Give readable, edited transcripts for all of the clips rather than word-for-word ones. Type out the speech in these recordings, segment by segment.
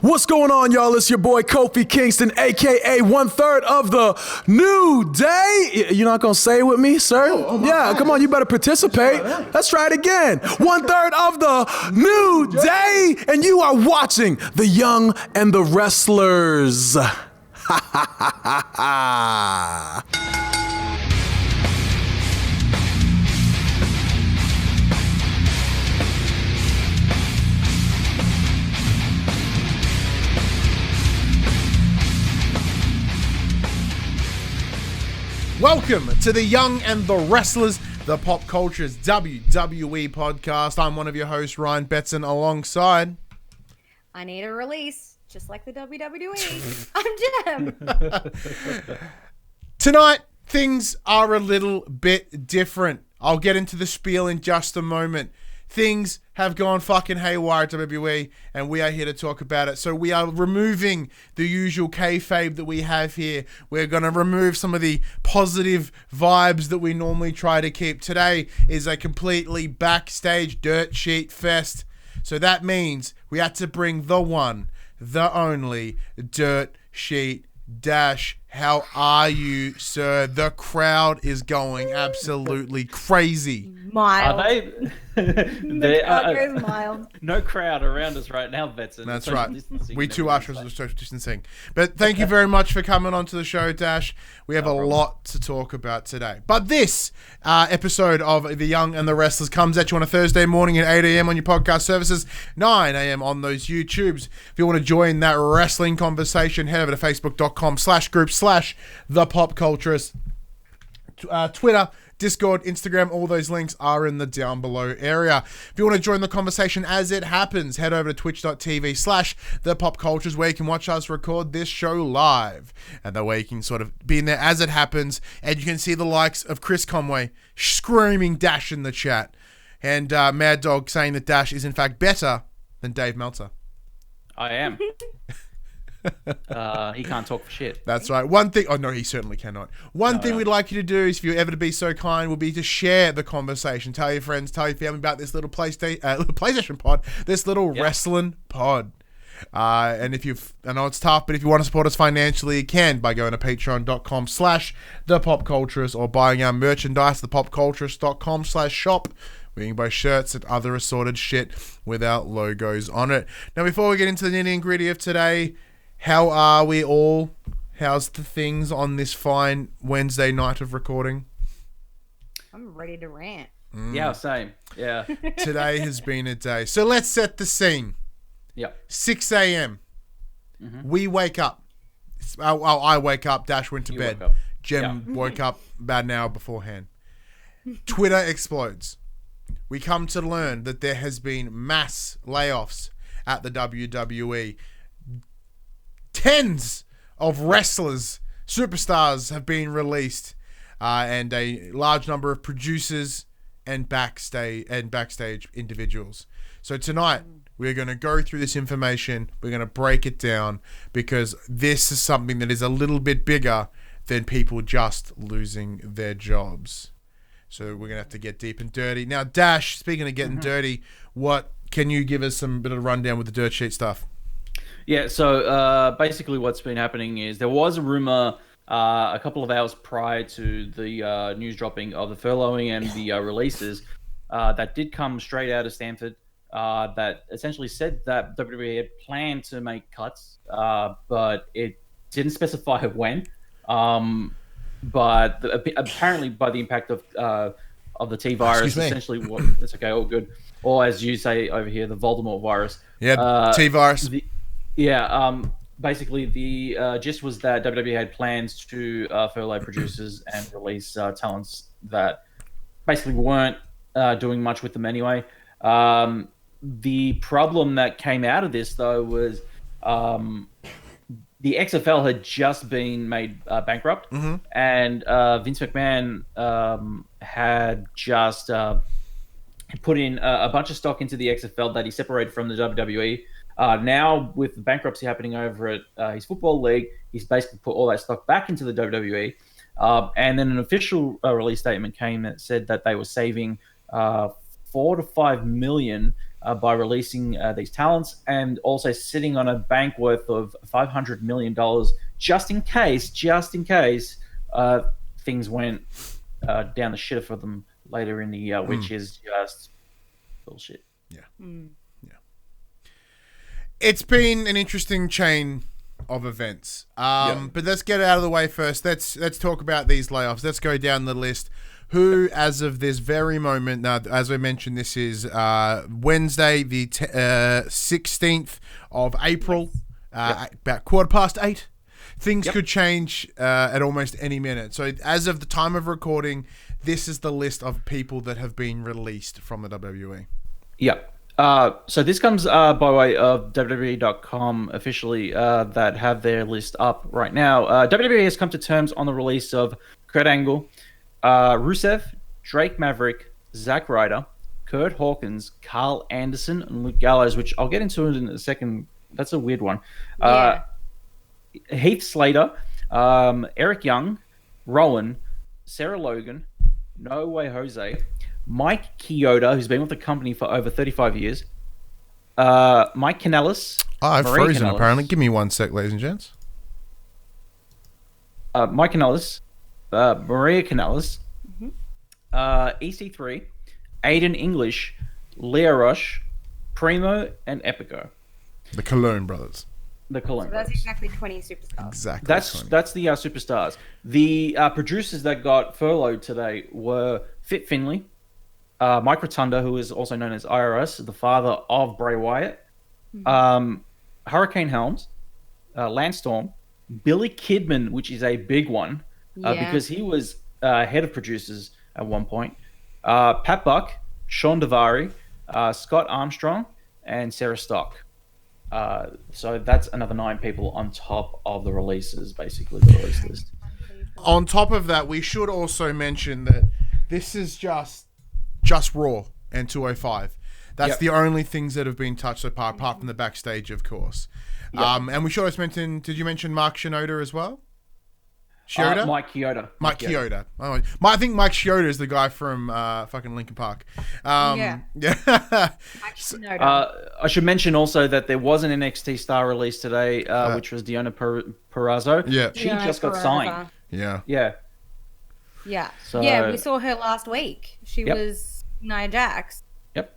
What's going on, y'all? It's your boy Kofi Kingston, aka 1/3 of the New Day. You're not gonna say it with me, sir? Yeah, come on, you better participate. Let's try it again. 1/3 of the New Day, and you are watching The Young and the Wrestlers. Ha ha ha ha ha. Welcome to The Young and the Wrestlers, the Pop Culture's WWE podcast. I'm one of your hosts, Ryan Betson, alongside... I need a release, just like the WWE. I'm Jem. Tonight, things are a little bit different. I'll get into the spiel in just a moment. Things have gone fucking haywire at WWE, and we are here to talk about it. So we are removing the usual kayfabe that we have here. We're going to remove some of the positive vibes that we normally try to keep. Today is a completely backstage dirt sheet fest. So that means we had to bring the one, the only Dirtsheet Dash. How are you, sir? The crowd is going absolutely crazy. Mild. Are they? The crowd goes mild. No crowd around us right now, Betson. That's Social right. distancing We and two everything, ushers so- of social distancing. But thank you very much for coming onto the show, Dash. We have a lot to talk about today. But this episode of The Young and the Wrestlers comes at you on a Thursday morning at 8 a.m. on your podcast services, 9 a.m. on those YouTubes. If you want to join that wrestling conversation, head over to facebook.com/group/thepopculturist. Twitter, Discord, Instagram, all those links are in the down below area. If you want to join the conversation as it happens, head over to twitch.tv/thepopcultures where you can watch us record this show live. And that way you can sort of be in there as it happens, and you can see the likes of Chris Conway screaming Dash in the chat, and Mad Dog saying that Dash is in fact better than Dave Meltzer. I am. He can't talk for shit. That's right. One thing... Oh, no, he certainly cannot. One thing we'd like you to do, is if you're ever to be so kind, would be to share the conversation. Tell your friends, tell your family about this little PlayStation pod, this little wrestling pod. And if you've... I know it's tough, but if you want to support us financially, you can by going to patreon.com/thepopculturist or buying our merchandise, thepopculturist.com/shop. We can buy shirts and other assorted shit without logos on it. Now, before we get into the nitty-gritty of today... How are we all? How's the things on this fine Wednesday night of recording? I'm ready to rant. Yeah, same. Yeah. Today has been a day. So let's set the scene. Yep. 6 a.m. We wake up. I wake up. Dash went to You bed. woke up. Jem woke up about an hour beforehand. Twitter explodes. We come to learn that there has been mass layoffs at the WWE. Tens of wrestlers, superstars have been released, and a large number of producers and backstage individuals. So tonight we're going to go through this information. We're going to break it down because this is something that is a little bit bigger than people just losing their jobs. So we're going to have to get deep and dirty. Now, Dash, speaking of getting dirty, what can you give us some bit of rundown with the dirt sheet stuff? Yeah, so basically what's been happening is there was a rumor a couple of hours prior to the news dropping of the furloughing and the releases that did come straight out of Stanford that essentially said that WWE had planned to make cuts, but it didn't specify when. But apparently by the impact of the T virus, essentially what... It's okay, all good. Or as you say over here, the Voldemort virus. Yeah, T virus. Basically, the gist was that WWE had plans to furlough producers and release talents that basically weren't doing much with them anyway. The problem that came out of this, though, was the XFL had just been made bankrupt, and Vince McMahon had just put in a bunch of stock into the XFL that he separated from the WWE. Now, with the bankruptcy happening over at his football league, he's basically put all that stock back into the WWE. And then an official release statement came that said that they were saving $4 to $5 million by releasing these talents, and also sitting on a bank worth of $500 million just in case things went down the shitter for them later in the year, which is just bullshit. Yeah. It's been an interesting chain of events. But let's get it out of the way first. Let's talk about these layoffs. Let's go down the list. Who, as of this very moment, now, as I mentioned, this is Wednesday, the 16th of April, about 8:15. Things could change at almost any minute. So as of the time of recording, this is the list of people that have been released from the WWE. Yep. So this comes by way of WWE.com officially that have their list up right now. WWE has come to terms on the release of Kurt Angle, Rusev, Drake Maverick, Zack Ryder, Curt Hawkins, Carl Anderson, and Luke Gallows, which I'll get into in a second. That's a weird one. Heath Slater, Eric Young, Rowan, Sarah Logan, No Way Jose, Mike Chioda, who's been with the company for over 35 years, Mike Kanellis. I've Maria frozen, Kanellis, apparently. Give me one sec, ladies and gents. Mike Kanellis, Maria Kanellis, EC3, Aiden English, Leo Rush, Primo, and Epico. The Cologne brothers. The Cologne So that's brothers. exactly 20 superstars. Exactly. That's the superstars. The producers that got furloughed today were Fit Finley, Mike Rotunda, who is also known as IRS, the father of Bray Wyatt, Hurricane Helms, Lance Storm, Billy Kidman, which is a big one because he was head of producers at one point, Pat Buck, Sean Devari, Scott Armstrong, and Sarah Stock. So that's another 9 people on top of the releases, basically the release list. On top of that, we should also mention that this is just Raw and 205. That's the only things that have been touched so far, apart from the backstage, of course. And we should also mention, did you mention Mark Shinoda as well? Chioda? Mike Chioda. Mike Chioda. Oh, I think Mike Chioda is the guy from fucking Linkin Park. Yeah. I should mention also that there was an NXT star release today, which was Deonna Purrazzo. Yeah. She just got signed. Yeah. Yeah. So, we saw her last week. She was Nia Jax. Yep.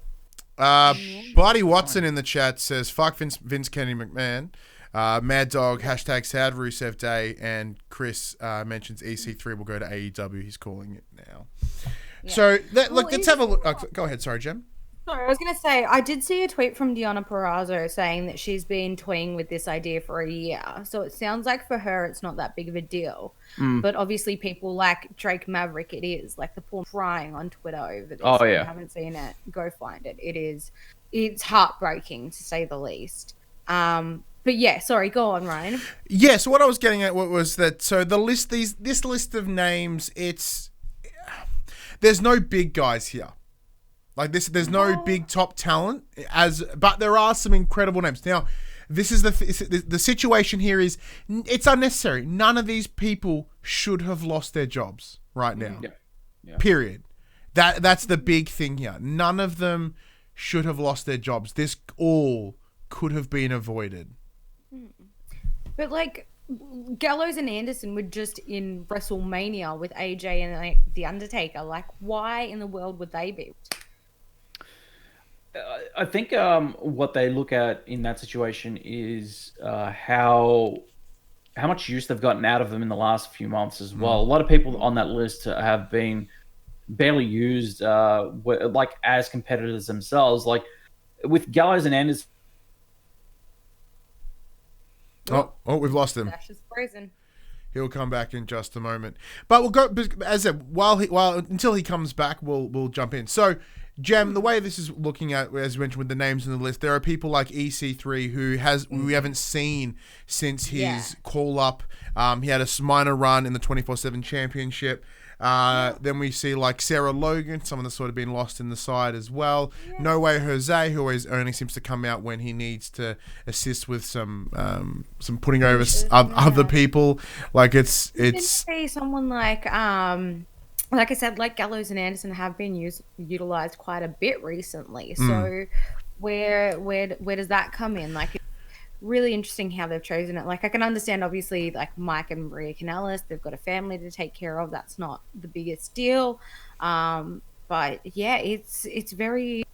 Buddy Watson in the chat says, fuck Vince Kenny McMahon. Mad Dog, hashtag sad Rusev Day, and Chris mentions EC3 will go to AEW. He's calling it now. Yeah. So, let's have a look. Go ahead. Sorry, Jem. Sorry, I was going to say, I did see a tweet from Deonna Purrazzo saying that she's been toying with this idea for a year. So it sounds like for her, it's not that big of a deal. But obviously people like Drake Maverick, it is. Like the poor crying on Twitter over this. Oh, yeah. If you haven't seen it, go find it. It's heartbreaking, to say the least. But yeah, sorry, go on, Ryan. Yeah, so what I was getting at was that, so the list, this list of names, there's no big guys here. Like this, there's no big top talent, but there are some incredible names. Now, this is the situation here is, it's unnecessary. None of these people should have lost their jobs right now. Yeah. Period. That's the big thing here. None of them should have lost their jobs. This all could have been avoided. But like Gallows and Anderson were just in WrestleMania with AJ and like The Undertaker. Like, why in the world would they be? I think what they look at in that situation is how much use they've gotten out of them in the last few months as well. A lot of people on that list have been barely used, like as competitors themselves. Like with Gallows and Anderson. Oh, we've lost him. Dash is frozen. He'll come back in just a moment. But we'll go, as I said, until he comes back, we'll jump in. So, Jem, the way this is looking at, as you mentioned with the names in the list, there are people like EC3 who we haven't seen since his call up. He had a minor run in the 24/7 championship. Then we see like Sarah Logan, someone that's sort of been lost in the side as well. Yeah. No Way Jose, who always only seems to come out when he needs to assist with some putting over other people. Like it's see someone like I said, like Gallows and Anderson have been utilized quite a bit recently. So where does that come in? Like, it's really interesting how they've chosen it. Like, I can understand, obviously, like Mike and Maria Kanellis, they've got a family to take care of. That's not the biggest deal. But yeah, it's very,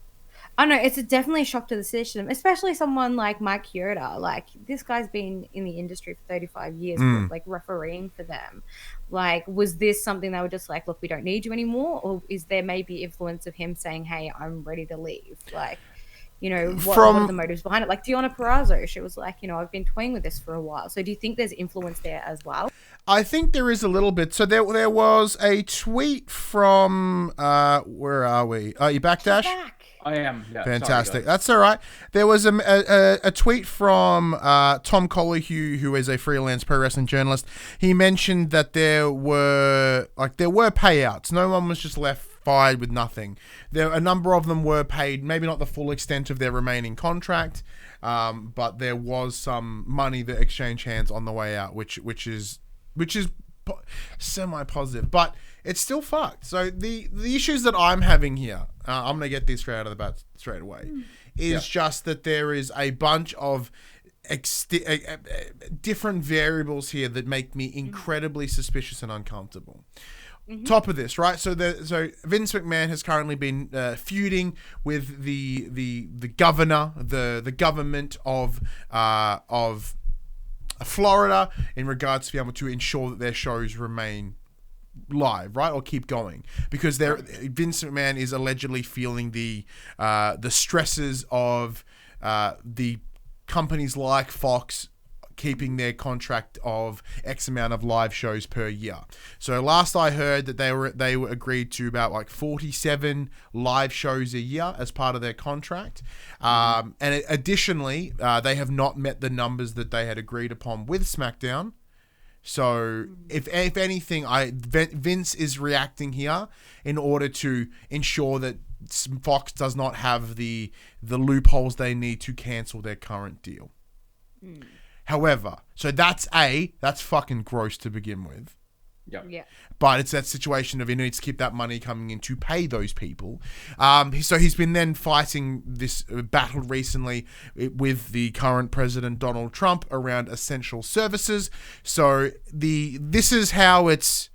I don't know, it's definitely a shock to the system, especially someone like Mike Chioda. Like, this guy's been in the industry for 35 years, like refereeing for them. Like, was this something they were just like, look, we don't need you anymore? Or is there maybe influence of him saying, hey, I'm ready to leave? Like, you know, what are the motives behind it? Like Deonna Purrazzo, she was like, you know, I've been toying with this for a while. So do you think there's influence there as well? I think there is a little bit. So there was a tweet from, where are we? Are you back, Dash? Back. I am. Yeah, Fantastic. sorry, That's all right. There was a tweet from Tom Colohue, who is a freelance pro wrestling journalist. He mentioned that there were payouts. No one was just left fired with nothing. A number of them were paid, maybe not the full extent of their remaining contract, but there was some money that exchanged hands on the way out, which is semi-positive, but it's still fucked. So the issues that I'm having here, I'm gonna get this straight out of the bat straight away, is just that there is a bunch of different variables here that make me incredibly suspicious and uncomfortable. Top of this, right? So Vince McMahon has currently been feuding with the governor, the government of Florida, in regards to be able to ensure that their shows remain live, right, or keep going, because Vince McMahon is allegedly feeling the stresses of the companies like Fox keeping their contract of X amount of live shows per year. So last I heard that they were agreed to about like 47 live shows a year as part of their contract. And additionally, they have not met the numbers that they had agreed upon with SmackDown. So if anything, Vince is reacting here in order to ensure that Fox does not have the loopholes they need to cancel their current deal. However, so that's fucking gross to begin with. Yeah. But it's that situation of he needs to keep that money coming in to pay those people. So he's been then fighting this battle recently with the current president, Donald Trump, around essential services. So this is how it's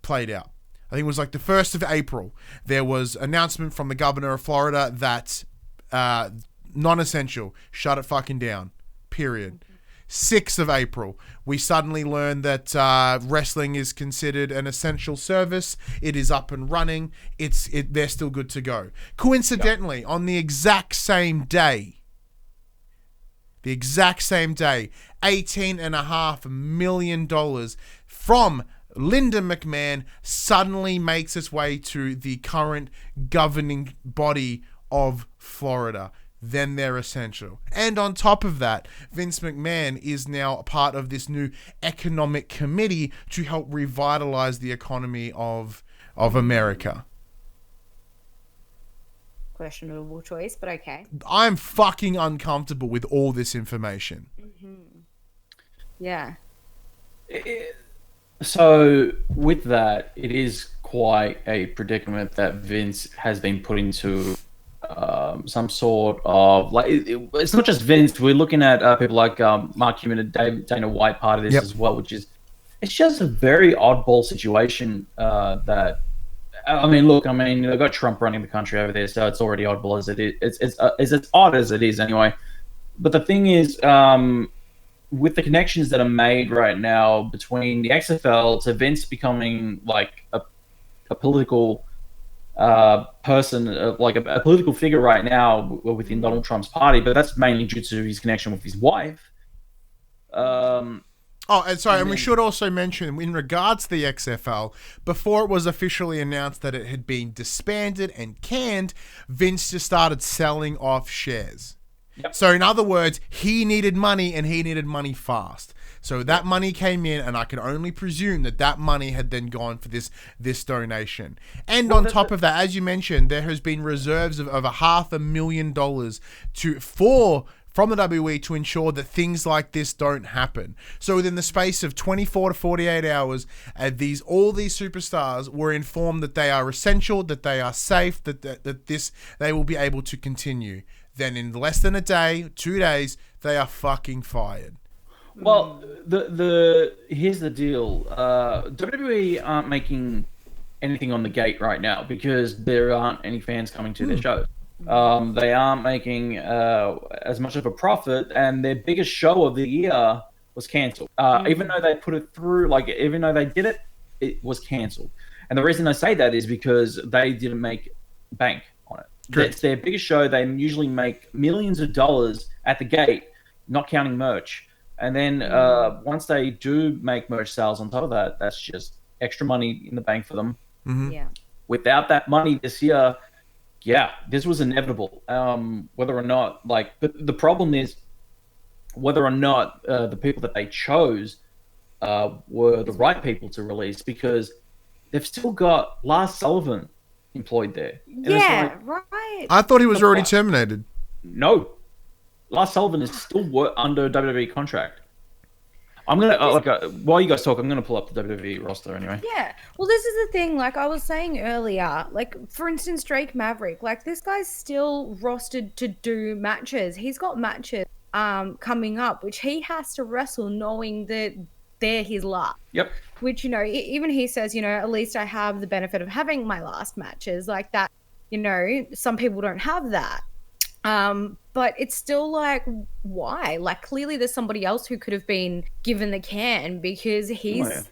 played out. I think it was like the 1st of April. There was announcement from the governor of Florida that non-essential, shut it fucking down. Period. 6th of April, we suddenly learned that wrestling is considered an essential service. It is up and running. They're still good to go. Coincidentally, on the exact same day, $18.5 million from Linda McMahon suddenly makes its way to the current governing body of Florida. Then they're essential. And on top of that, Vince McMahon is now a part of this new economic committee to help revitalize the economy of America. Questionable choice, but okay. I'm fucking uncomfortable with all this information. Yeah. So with that, it is quite a predicament that Vince has been put into. Some sort of like it's not just Vince. We're looking at people like Mark Cuban and Dana White part of this as well, which is it's just a very oddball situation. That I mean, look, they've got Trump running the country over there, so it's already oddball as it is. It's as odd as it is anyway. But the thing is, with the connections that are made right now between the XFL to Vince becoming like a political person, like a political figure right now within Donald Trump's party, but that's mainly due to his connection with his wife. And we should also mention, in regards to the XFL, before it was officially announced that it had been disbanded and canned, Vince just started selling off shares. Yep. So in other words, he needed money and he needed money fast. So that money came in, and I can only presume that money had then gone for this donation. And on top of that, as you mentioned, there has been reserves of over $500,000 from the WWE to ensure that things like this don't happen. So within the space of 24 to 48 hours, all these superstars were informed that they are essential, that they are safe, that they will be able to continue. Then in less than a day, 2 days, they are fucking fired. Well, here's the deal. WWE aren't making anything on the gate right now because there aren't any fans coming to their shows. They aren't making as much of a profit, and their biggest show of the year was cancelled. Even though they put it through, even though they did it, it was cancelled. And the reason I say that is because they didn't make bank on it. Correct. It's their biggest show. They usually make millions of dollars at the gate, not counting merch. And then once they do make merch sales on top of that, that's just extra money in the bank for them. Mm-hmm. Yeah. Without that money this year, this was inevitable. Whether or not, but the problem is whether or not the people that they chose were the right people to release, because they've still got Lars Sullivan employed there. And Right. I thought he was already terminated. No, Lars Sullivan is still under WWE contract. I'm gonna while you guys talk, I'm gonna pull up the WWE roster anyway. Yeah. Well, this is the thing. Like I was saying earlier, for instance, Drake Maverick. This guy's still rostered to do matches. He's got matches coming up, which he has to wrestle, knowing that they're his last. Yep. Which even he says, at least I have the benefit of having my last matches like that. Some people don't have that. But it's still why? Clearly there's somebody else who could have been given the can because he's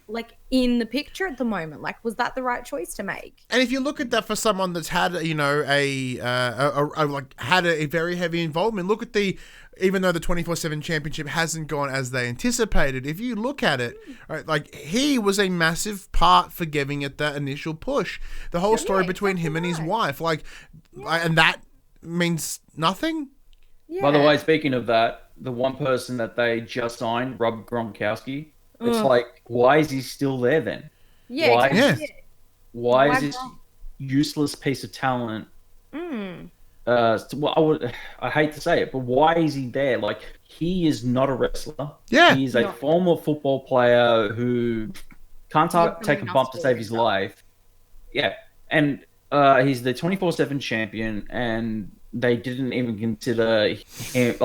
in the picture at the moment. Was that the right choice to make? And if you look at that for someone that's had, had a very heavy involvement, look at even though the 24/7 championship hasn't gone as they anticipated, if you look at it, right, he was a massive part for giving it that initial push. The whole story between him and his wife, and that means nothing. Yeah. By the way, speaking of that, the one person that they just signed, Rob Gronkowski, it's why is he still there then? Yeah. Why is this useless piece of talent? I hate to say it, but why is he there? He is not a wrestler. Yeah. He's a former football player who can't take a bump to save his life. Yeah. And he's the 24/7 champion, and they didn't even consider him.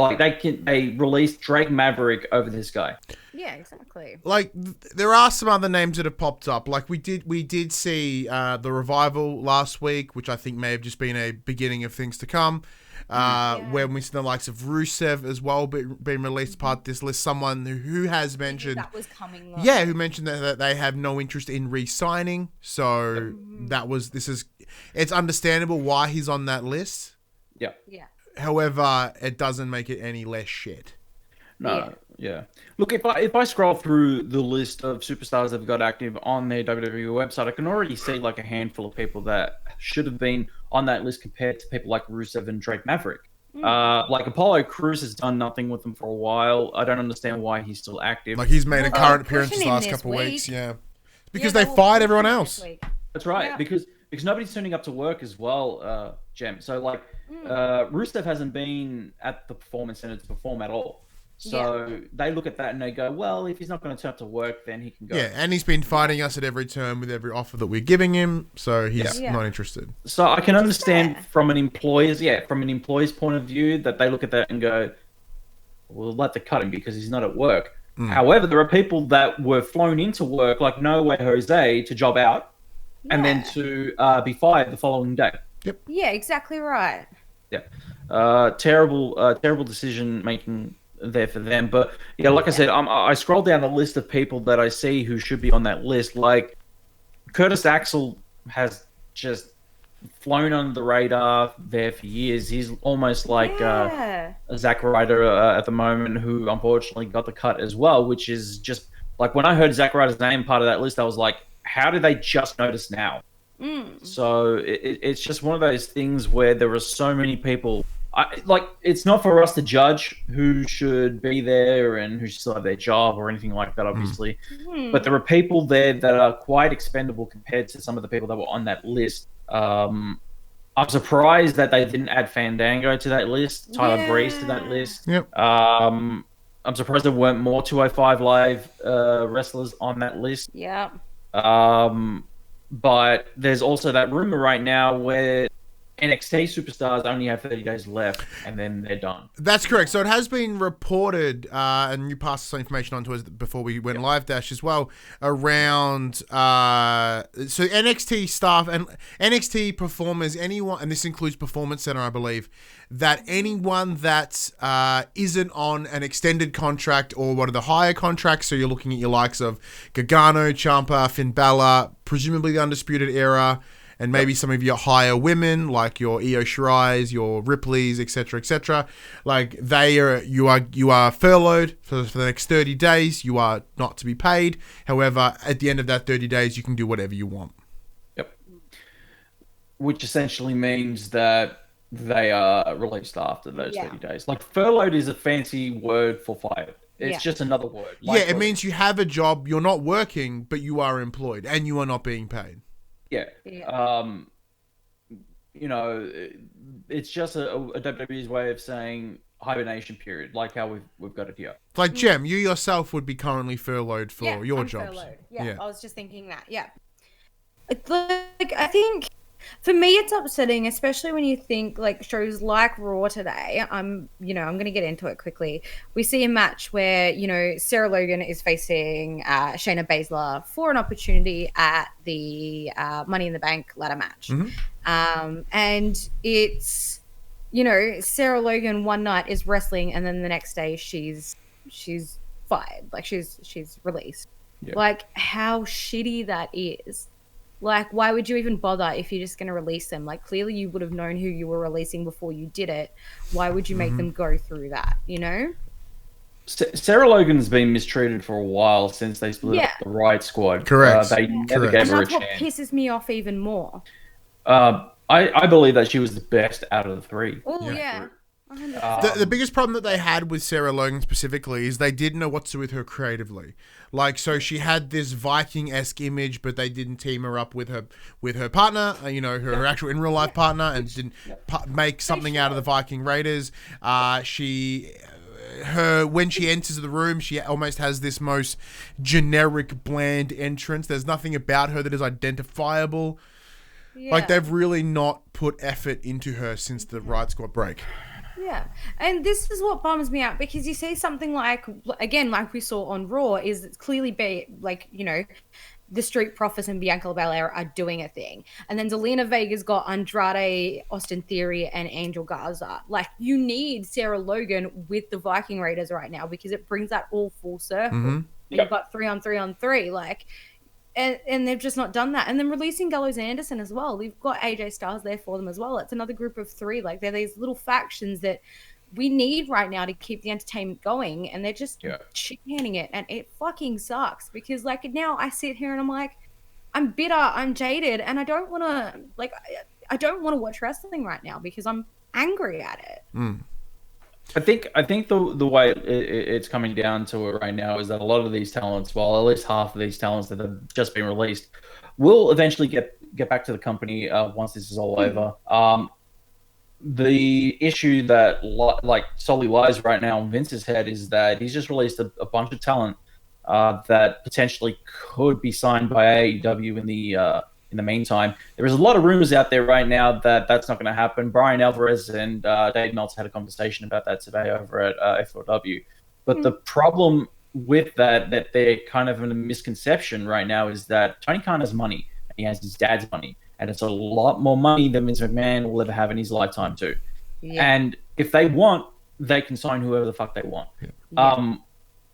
They released Drake Maverick over this guy. Yeah, exactly. There are some other names that have popped up. We did see the Revival last week, which I think may have just been a beginning of things to come. When we see the likes of Rusev as well being released part of this list. Someone who has mentioned that was coming. Who mentioned that they have no interest in re-signing. So it's understandable why he's on that list. Yeah. Yeah. However, it doesn't make it any less shit. No. Yeah. Look, if I scroll through the list of superstars that have got active on their WWE website, I can already see a handful of people that should have been on that list compared to people like Rusev and Drake Maverick. Apollo Crews has done nothing with them for a while. I don't understand why he's still active. He's made a current appearance the last couple of weeks. Yeah. Because they fired everyone else. That's right. Yeah. Because nobody's turning up to work as well, Jem. So Rusev hasn't been at the Performance Center to perform at all. So they look at that and they go, well, if he's not going to turn up to work, then he can go. Yeah, and he's been fighting us at every turn with every offer that we're giving him, so he's not interested. So I can understand from an employer's point of view that they look at that and go, we'll have to cut him because he's not at work. However, there are people that were flown into work, like No Way Jose, to job out and then to be fired the following day. Yep. Yeah, exactly right. Yeah. Terrible decision making there for them, but I said, I scroll down the list of people that I see who should be on that list. Curtis Axel has just flown under the radar there for years. He's almost like a Zack Ryder at the moment, who unfortunately got the cut as well, which is just when I heard Zack Ryder's name part of that list, I was like, how did they just notice now? So it's just one of those things where there are so many people. It's not for us to judge who should be there and who should still have their job or anything like that, obviously. But there are people there that are quite expendable compared to some of the people that were on that list. I'm I'm surprised that they didn't add Fandango to that list, Tyler Breeze to that list. Yep. I'm surprised there weren't more 205 Live wrestlers on that list. Yeah. But there's also that rumor right now where NXT superstars only have 30 days left, and then they're done. That's correct. So it has been reported, and you passed some information on to us before we went live, Dash, as well, around so NXT staff and NXT performers, anyone, and this includes Performance Center, I believe, that anyone that isn't on an extended contract or one of the higher contracts, so you're looking at your likes of Gargano, Ciampa, Finn Balor, presumably the Undisputed Era, and maybe some of your higher women, like your Io Shirai's, your Ripley's, etc., like you are furloughed for the next 30 days. You are not to be paid. However, at the end of that 30 days, you can do whatever you want. Yep. Which essentially means that they are released after those 30 days. Like, furloughed is a fancy word for fired. It's just another word. Like, it means you have a job, you're not working, but you are employed, and you are not being paid. Yeah. It's just a WWE's way of saying hibernation period, like how we've got it here. Like, Jem, you yourself would be currently furloughed for your jobs. Furloughed. Yeah, I was just thinking that. Yeah. It's like, I think for me it's upsetting, especially when you think like shows like Raw today. I'm going to get into it quickly. We see a match where, Sarah Logan is facing Shayna Baszler for an opportunity at the Money in the Bank ladder match. And it's, Sarah Logan one night is wrestling and then the next day she's fired. Like she's released. Yeah. Like, how shitty that is. Like, why would you even bother if you're just going to release them? Like, clearly you would have known who you were releasing before you did it. Why would you make them go through that, Sarah Logan's been mistreated for a while since they split up the Riot Squad. Correct. They never gave her a chance. And that's what pisses me off even more. I believe that she was the best out of the three. Oh, yeah. The biggest problem that they had with Sarah Logan specifically is they didn't know what to do with her creatively. Like, so she had this Viking-esque image, but they didn't team her up with her partner, her actual in real life partner, and didn't make something out of the Viking Raiders. When she enters the room, she almost has this most generic, bland entrance. There's nothing about her that is identifiable. Yeah. Like, they've really not put effort into her since the Riot Squad break. Yeah, and this is what bums me out, because you see something like we saw on Raw, is it's clearly the Street Profits and Bianca Belair are doing a thing, and then Zelina Vega's got Andrade, Austin Theory, and Angel Garza. Like, you need Sarah Logan with the Viking Raiders right now, because it brings that all full circle. And you've got 3-on-3-on-3, like. And they've just not done that. And then releasing Gallows Anderson as well. We've got AJ Styles there for them as well. It's another group of three. Like, they're these little factions that we need right now to keep the entertainment going. And they're just shit-handing it. And it fucking sucks. Because, like, now I sit here and I'm like, I'm bitter, I'm jaded. And I don't want to, like, I don't want to watch wrestling right now because I'm angry at it. I think the way it's coming down to it right now is that a lot of these talents, well, at least half of these talents that have just been released, will eventually get back to the company once this is all over. The issue that solely lies right now on Vince's head is that he's just released a bunch of talent that potentially could be signed by AEW in the meantime. There is a lot of rumors out there right now that that's not going to happen. Brian Alvarez and Dave Meltzer had a conversation about that today over at FLW. But the problem with that they're kind of in a misconception right now is that Tony Khan has money. And he has his dad's money. And it's a lot more money than Vince McMahon will ever have in his lifetime too. Yeah. And if they want, they can sign whoever the fuck they want. Yeah.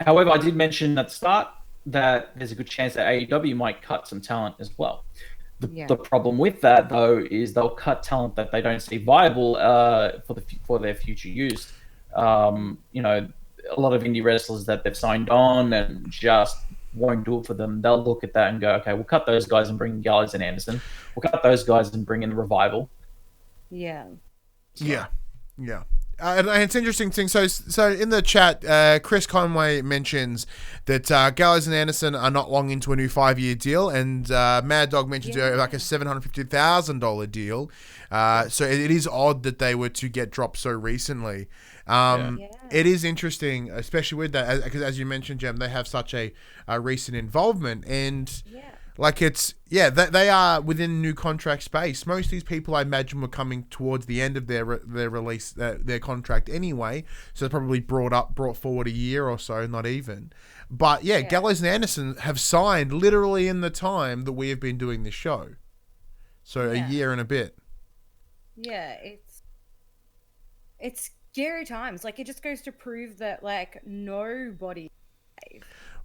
However, I did mention at the start that there's a good chance that AEW might cut some talent as well. The problem with that, though, is they'll cut talent that they don't see viable for their future use. A lot of indie wrestlers that they've signed on and just won't do it for them. They'll look at that and go, okay, we'll cut those guys and bring in Gallows and Anderson. We'll cut those guys and bring in Revival. Yeah. Yeah. And it's interesting thing. So in the chat, Chris Conway mentions that Gallows and Anderson are not long into a new 5-year deal, and Mad Dog mentions like a $750,000 deal. So it is odd that they were to get dropped so recently. It is interesting, especially with that, because as you mentioned, Jem, they have such a recent involvement, and like they are within new contract space. Most of these people, I imagine, were coming towards the end of their release, their contract anyway, so they're probably brought forward a year or so, not even. But Gallows and Anderson have signed literally in the time that we have been doing this show, so a year and a bit. Yeah, it's scary times. Like, it just goes to prove that like nobody.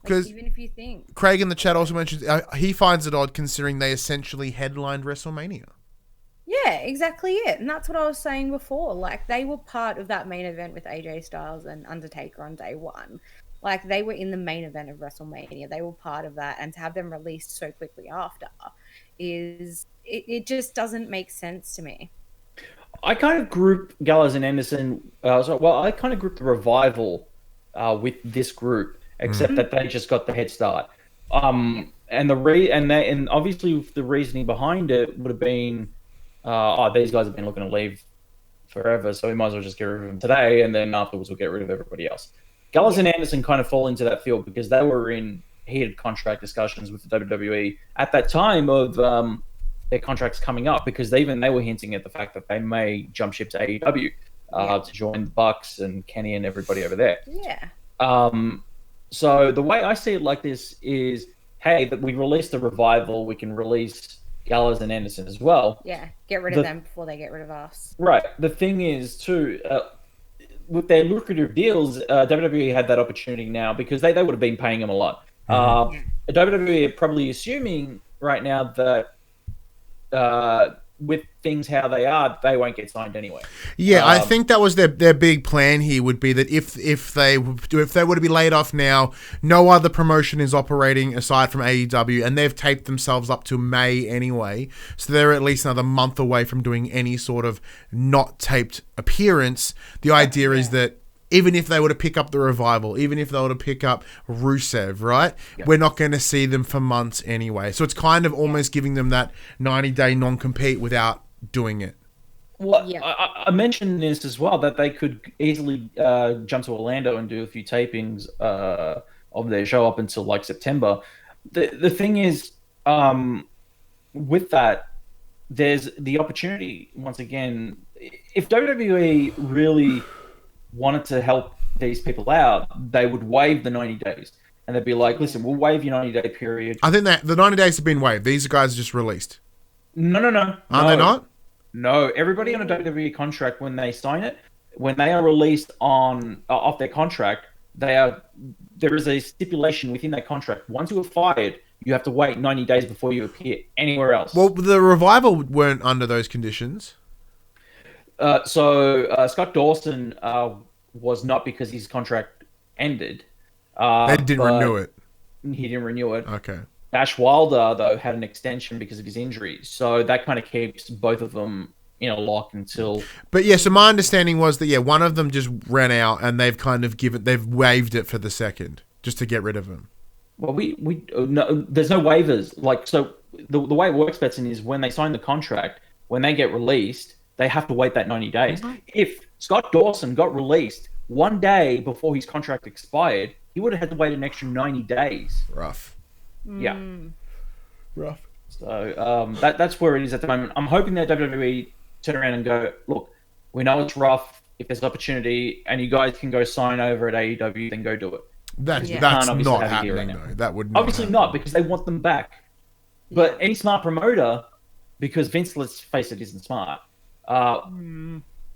Because even if you think Craig in the chat also mentions he finds it odd considering they essentially headlined WrestleMania. Yeah, exactly it. And that's what I was saying before. Like, they were part of that main event with AJ Styles and Undertaker on day one. Like, they were in the main event of WrestleMania. They were part of that. And to have them released so quickly after it just doesn't make sense to me. I kind of group Gallows and Anderson. I kind of group the Revival with this group. Except that they just got the head start, and obviously the reasoning behind it would have been, these guys have been looking to leave forever, so we might as well just get rid of them today, and then afterwards we'll get rid of everybody else. Gallows and Anderson kind of fall into that field because they were in heated contract discussions with the WWE at that time of their contracts coming up, because they were hinting at the fact that they may jump ship to AEW to join the Bucks and Kenny and everybody over there. So the way I see it like this is, hey, that we released the Revival, we can release Gallows and Anderson as well. Yeah, get rid of them before they get rid of us. Right. The thing is, too, with their lucrative deals, WWE had that opportunity now because they would have been paying them a lot. WWE are probably assuming right now that with things how they are, they won't get signed anyway. Yeah, I think that was their big plan here, would be that if they were to be laid off now, no other promotion is operating aside from AEW, and they've taped themselves up to May anyway, so they're at least another month away from doing any sort of not taped appearance. The idea is that even if they were to pick up the Revival, even if they were to pick up Rusev, right? Yep. We're not going to see them for months anyway. So it's kind of almost giving them that 90-day non-compete without doing it. Well, I mentioned this as well, that they could easily jump to Orlando and do a few tapings of their show up until like September. The thing is, with that, there's the opportunity, once again, if WWE really wanted to help these people out, they would waive the 90 days. And they'd be like, listen, we'll waive your 90-day period. I think that the 90 days have been waived. These guys are just released. No. Are they not? No. Everybody on a WWE contract, when they sign it, when they are released off their contract, there is a stipulation within that contract. Once you are fired, you have to wait 90 days before you appear anywhere else. Well, the Revival weren't under those conditions. So Scott Dawson was not, because his contract ended. They didn't renew it. He didn't renew it. Okay. Ash Wilder, though, had an extension because of his injuries. So that kind of keeps both of them in a lock until... But yeah, so my understanding was that, one of them just ran out and they've kind of they've waived it for the second, just to get rid of him. Well, no, there's no waivers. Like, so the way it works, Betson, is when they sign the contract, when they get released, they have to wait that 90 days. Mm-hmm. If Scott Dawson got released one day before his contract expired, he would have had to wait an extra 90 days. Rough. Yeah. Rough. So that's where it is at the moment. I'm hoping that WWE turn around and go, look, we know it's rough. If there's opportunity and you guys can go sign over at AEW, then go do it. That's not happening, though. That would not obviously not, because they want them back. But any smart promoter, because Vince, let's face it, isn't smart.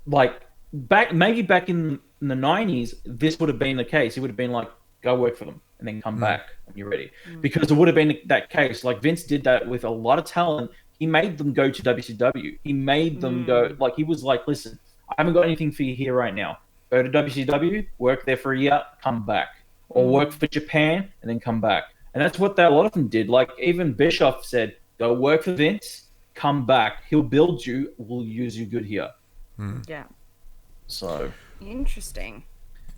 Like back in the 90s, this would have been the case. He would have been like, go work for them and then come back when you're ready. Because it would have been that case. Like Vince did that with a lot of talent. He made them go to WCW. He made them go, like, he was like, listen, I haven't got anything for you here right now. Go to WCW, work there for a year, come back. Or work for Japan and then come back. And that's what a lot of them did. Like even Bischoff said, go work for Vince, come back. He'll build you. We'll use you good here. Yeah. So Interesting.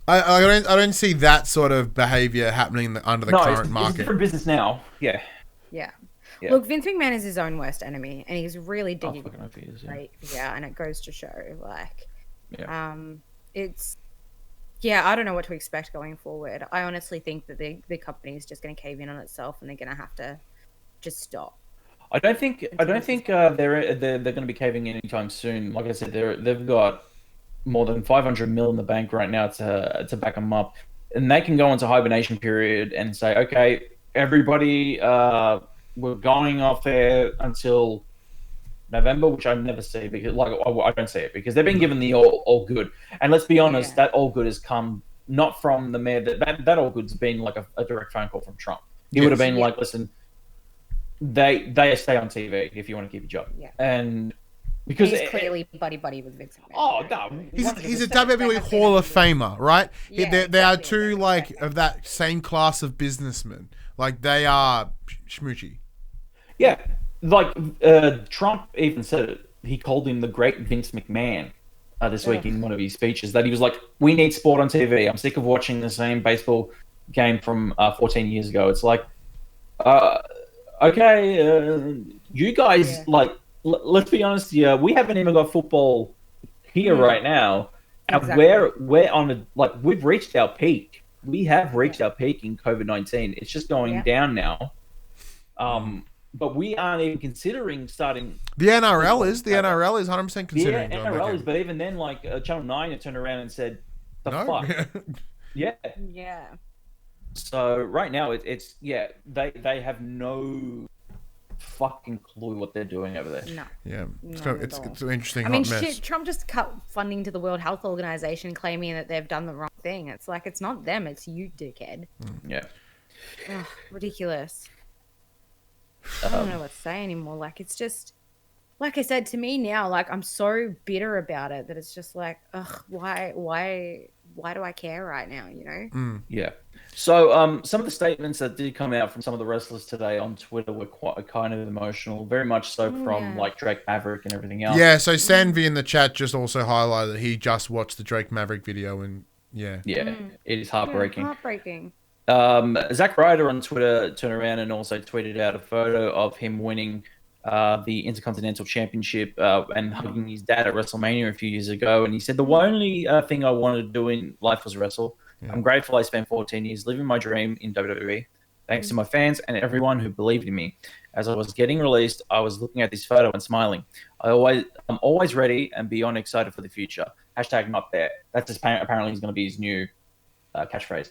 I don't see that sort of behavior happening under the current it's a market. different business now. Yeah. Yeah. Yeah. Look, Vince McMahon is his own worst enemy, and he's really Oh, digging. fucking hope he is, yeah. Right? Yeah, and it goes to show, like, Yeah. it's. Yeah, I don't know what to expect going forward. I honestly think that the company is just going to cave in on itself, and they're going to have to just stop. I don't think they're going to be caving in anytime soon. Like I said, they've got more than 500 mil in the bank right now to back them up, and they can go into hibernation period and say, okay, everybody, we're going off there until November, which I never see because I don't see it because they've been given the all good. And let's be honest, that all good has come not from the mayor. That all good's been like a direct phone call from Trump. He would have been like, listen, they stay on TV if you want to keep your job. Yeah. And because he's clearly buddy with Vince McMahon. Oh no, He's a WWE Hall of Famer, right? Yeah, they are exactly. two like of that same class of businessmen. Like they are schmoochy. Yeah, like Trump even said it. He called him the great Vince McMahon this week in one of his speeches. That he was like, "We need sport on TV. I'm sick of watching the same baseball game from 14 years ago." It's like, okay, you guys let's be honest here. We haven't even got football here right now, and we're on we've reached our peak. We have reached our peak in COVID-19. It's just going down now. But we aren't even considering starting. The NRL is 100% considering. Yeah, NRL is, but even then, Channel 9 had turned around and said, "The fuck." Yeah. Yeah. So right now, it's they have no fucking clue what they're doing over there. No. Yeah, it's an interesting. I mean, hot mess. shit. Trump just cut funding to the World Health Organization, claiming that they've done the wrong thing. It's like it's not them; it's you, dickhead. Yeah. Ugh, ridiculous. I don't know what to say anymore. Like, it's just, like I said, to me now, like, I'm so bitter about it that it's just like, ugh, why do I care right now, you know? Yeah. So some of the statements that did come out from some of the wrestlers today on Twitter were quite kind of emotional, very much so from Drake Maverick and everything else. Yeah, so Sanvi in the chat just also highlighted that he just watched the Drake Maverick video and it is heartbreaking. Yeah, heartbreaking. Zack Ryder on Twitter turned around and also tweeted out a photo of him winning the Intercontinental Championship and hugging his dad at WrestleMania a few years ago. And he said, the only thing I wanted to do in life was wrestle. Yeah. I'm grateful I spent 14 years living my dream in WWE. Thanks to my fans and everyone who believed in me. As I was getting released, I was looking at this photo and smiling. I'm always ready and beyond excited for the future. Hashtag not there. That's apparently is going to be his new catchphrase.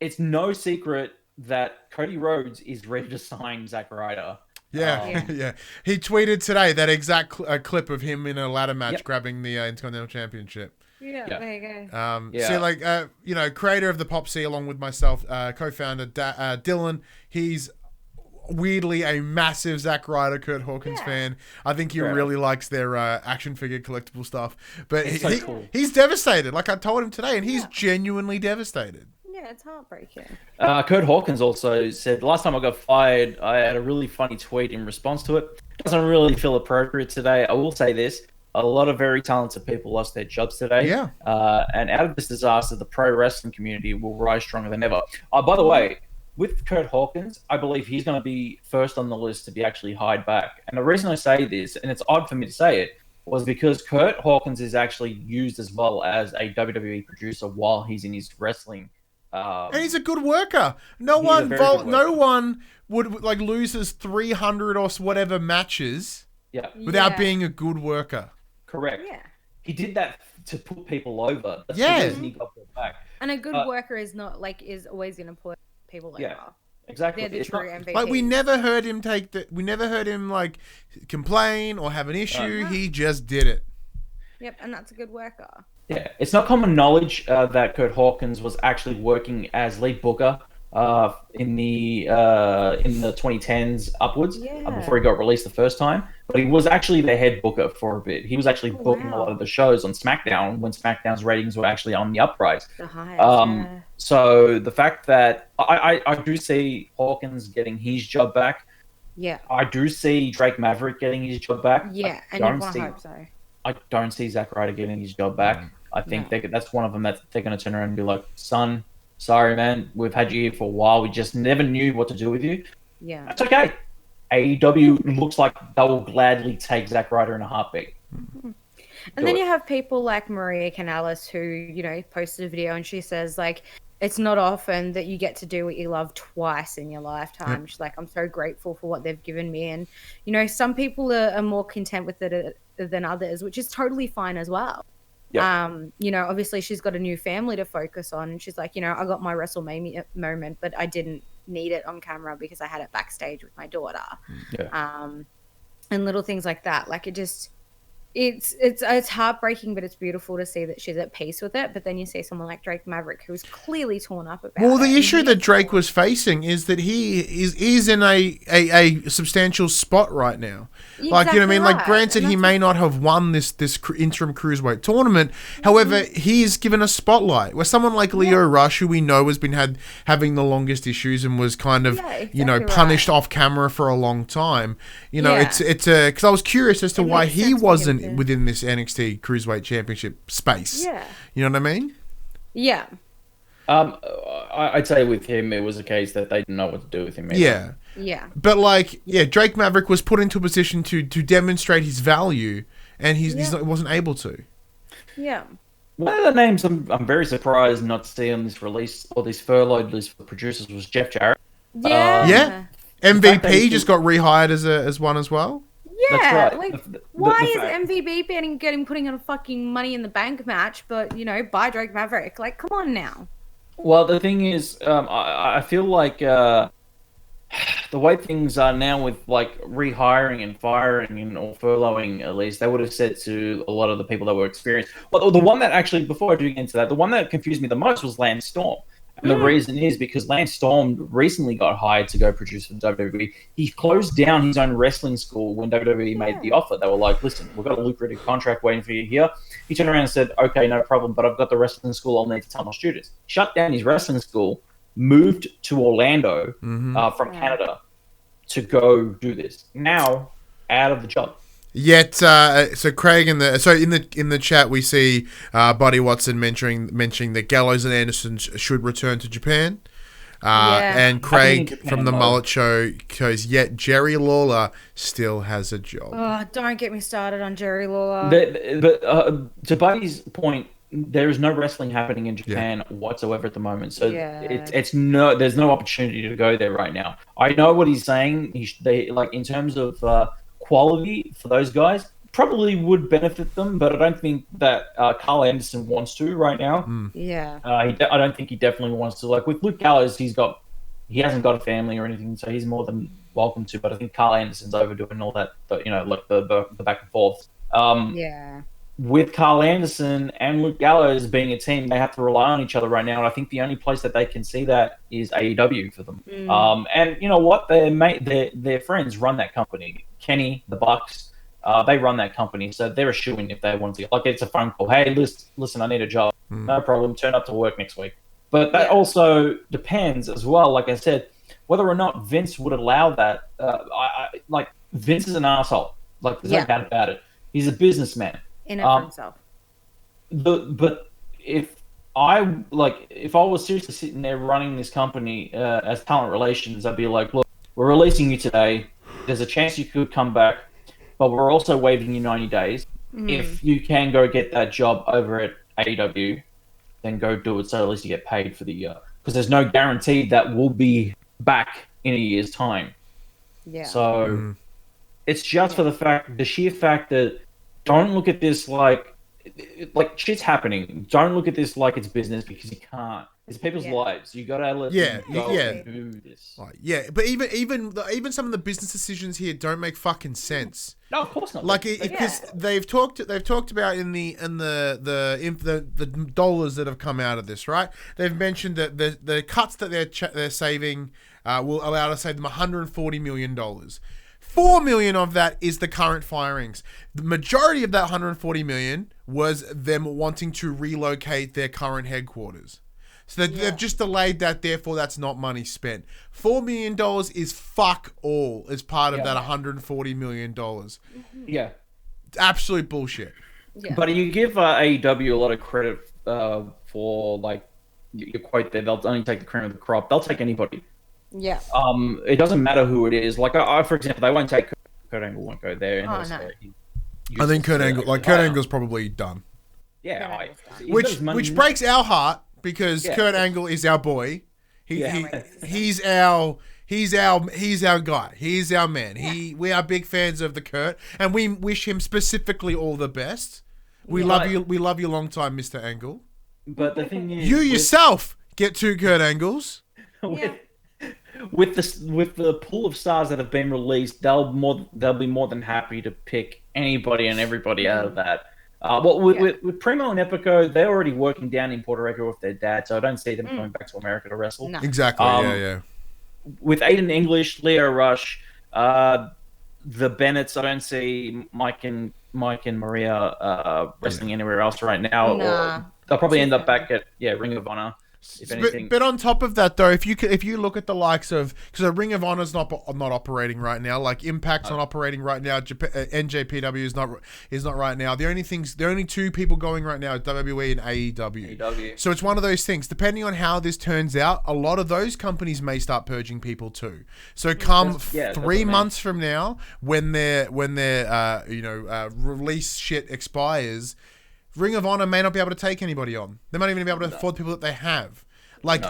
It's no secret that Cody Rhodes is ready to sign Zack Ryder. Yeah. He tweeted today that exact clip of him in a ladder match grabbing the Intercontinental Championship. Yeah, there you go. So, creator of the PopC, along with myself, co-founder Dylan, he's weirdly a massive Zack Ryder, Curt Hawkins fan. I think he really likes their action figure collectible stuff. But he's devastated. Like I told him today, and he's genuinely devastated. Yeah, it's heartbreaking. Curt Hawkins also said, the last time I got fired, I had a really funny tweet in response to it. Doesn't really feel appropriate today. I will say this. A lot of very talented people lost their jobs today. Yeah. And out of this disaster, the pro wrestling community will rise stronger than ever. By the way, with Curt Hawkins, I believe he's going to be first on the list to be actually hired back. And the reason I say this, and it's odd for me to say it, was because Curt Hawkins is actually used as well as a WWE producer while he's in his wrestling. And he's a good worker. No one would loses 300 or whatever matches without being a good worker. Correct. Yeah. He did that to put people over. That's the reason he got put back. And a good worker is not is always going to put people over. Exactly. They're the true MVP. Like we never heard him complain or have an issue. He just did it. Yep, and that's a good worker. Yeah, it's not common knowledge that Curt Hawkins was actually working as lead booker in the 2010s upwards before he got released the first time. But he was actually the head booker for a bit. He was actually booking a lot of the shows on SmackDown when SmackDown's ratings were actually on the uprise. The highest, So the fact that I do see Hawkins getting his job back. Yeah. I do see Drake Maverick getting his job back. Yeah, and you want to hope so. I don't see Zack Ryder getting his job back. I think that's one of them that they're going to turn around and be like, son, sorry, man, we've had you here for a while. We just never knew what to do with you. Yeah. That's okay. AEW looks like they will gladly take Zack Ryder in a heartbeat. And then you have people like Maria Kanellis who, you know, posted a video and she says, like, it's not often that you get to do what you love twice in your lifetime. She's like, I'm so grateful for what they've given me. And, you know, some people are more content with it than others, which is totally fine as well. Yep. You know, obviously she's got a new family to focus on. And she's like, you know, I got my WrestleMania moment, but I didn't need it on camera because I had it backstage with my daughter. Yeah. And little things like that. Like it just... It's heartbreaking, but it's beautiful to see that she's at peace with it. But then you see someone like Drake Maverick, who's clearly torn up about it. Well, the issue that Drake was facing is that he's in a substantial spot right now. Like, you know what I mean? Like, granted, he may not have won this interim cruiserweight tournament. However, he's given a spotlight. Where someone like Leo Rush, who we know has been having the longest issues and was kind of, you know, punished off camera for a long time. You know, it's because I was curious as to why he wasn't within this NXT Cruiserweight Championship space. Yeah. You know what I mean? Yeah. I'd say with him, it was a case that they didn't know what to do with him. Either. Yeah. Yeah. But like, Drake Maverick was put into a position to demonstrate his value, and he wasn't able to. Yeah. One of the names I'm very surprised not to see on this release or this furloughed list for producers was Jeff Jarrett. Yeah. MVP just got rehired as one as well. Yeah, that's right. Like, why is MVP getting putting on a fucking Money in the Bank match, but, you know, by Drake Maverick? Like, come on now. Well, the thing is, I feel like the way things are now with, like, rehiring and firing or furloughing, at least, they would have said to a lot of the people that were experienced. Well, the one that actually, before I do get into that, the one that confused me the most was Lance Storm. And the reason is because Lance Storm recently got hired to go produce for WWE. He closed down his own wrestling school when WWE made the offer. They were like, listen, we've got a lucrative contract waiting for you here. He turned around and said, okay, no problem, but I've got the wrestling school I'll need to tell my students. Shut down his wrestling school, moved to Orlando from Canada to go do this. Now, out of the job. Yet, so Craig in the chat we see Buddy Watson mentioning that Gallows and Anderson should return to Japan, and Craig from the Mullet Show goes, yet Jerry Lawler still has a job. Oh, don't get me started on Jerry Lawler. But to Buddy's point, there is no wrestling happening in Japan whatsoever at the moment, so there's no opportunity to go there right now. I know what he's saying. They like in terms of quality for those guys probably would benefit them, but I don't think that Carl Anderson wants to right now. I don't think he definitely wants to. Like with Luke Gallows, he hasn't got a family or anything, so he's more than welcome to. But I think Carl Anderson's overdoing all that, you know, like the back and forth. With Carl Anderson and Luke Gallows being a team, they have to rely on each other right now. And I think the only place that they can see that is AEW for them. And you know what? Their friends run that company. Kenny, the Bucks, they run that company. So they're a shoo-in if they want to. Like, it's a phone call. Hey, listen, I need a job. No problem. Turn up to work next week. But that also depends as well, like I said, whether or not Vince would allow that. Like, Vince is an asshole. Like, there's no doubt about it. He's a businessman. In it for himself. But if I was seriously sitting there running this company as talent relations, I'd be like, look, we're releasing you today. There's a chance you could come back, but we're also waiving you 90 days. If you can go get that job over at AEW, then go do it so at least you get paid for the year. Because there's no guarantee that we'll be back in a year's time. Yeah. So it's just for the sheer fact that don't look at this like shit's happening. Don't look at this like it's business because you can't. It's people's lives. You gotta let them go and do this. But even some of the business decisions here don't make fucking sense. No, of course not. Like because they've talked about in the dollars that have come out of this, right? They've mentioned that the cuts that they're saving will allow to save them $140 million. $4 million of that is the current firings. The majority of that $140 million was them wanting to relocate their current headquarters. So they've just delayed that, therefore that's not money spent. $4 million is fuck all as part of that $140 million. Yeah. It's absolute bullshit. Yeah. But you give AEW a lot of credit for, like, your quote there, they'll only take the cream of the crop. They'll take anybody. Yeah. It doesn't matter who it is. Like, for example, they won't take Kurt Angle, won't go there. Oh, no. I think Kurt Angle's probably done. Yeah, which breaks our heart because Kurt Angle is our boy. He's our guy. He's our man. Yeah. We are big fans of the Kurt, and we wish him specifically all the best. We love you. We love you long time, Mr. Angle. But the thing is, you yourself get 2 Kurt Angles. With the pool of stars that have been released, they'll be more than happy to pick anybody and everybody out of that. With Primo and Epico, they're already working down in Puerto Rico with their dad, so I don't see them coming back to America to wrestle. No. Exactly. Yeah. With Aiden English, Leo Rush, the Bennetts, I don't see Mike and Maria wrestling anywhere else right now. Nah. Or they'll probably end up back at Ring of Honor. If anything. But on top of that, though, if you look at the likes of, because the Ring of Honor's not operating right now, like Impact's not operating right now, NJPW is not right now. The only 2 people going right now is WWE and AEW. So it's one of those things. Depending on how this turns out, a lot of those companies may start purging people too. So come 3 months from now, when their release shit expires, Ring of Honor may not be able to take anybody on. They might even be able to afford people that they have.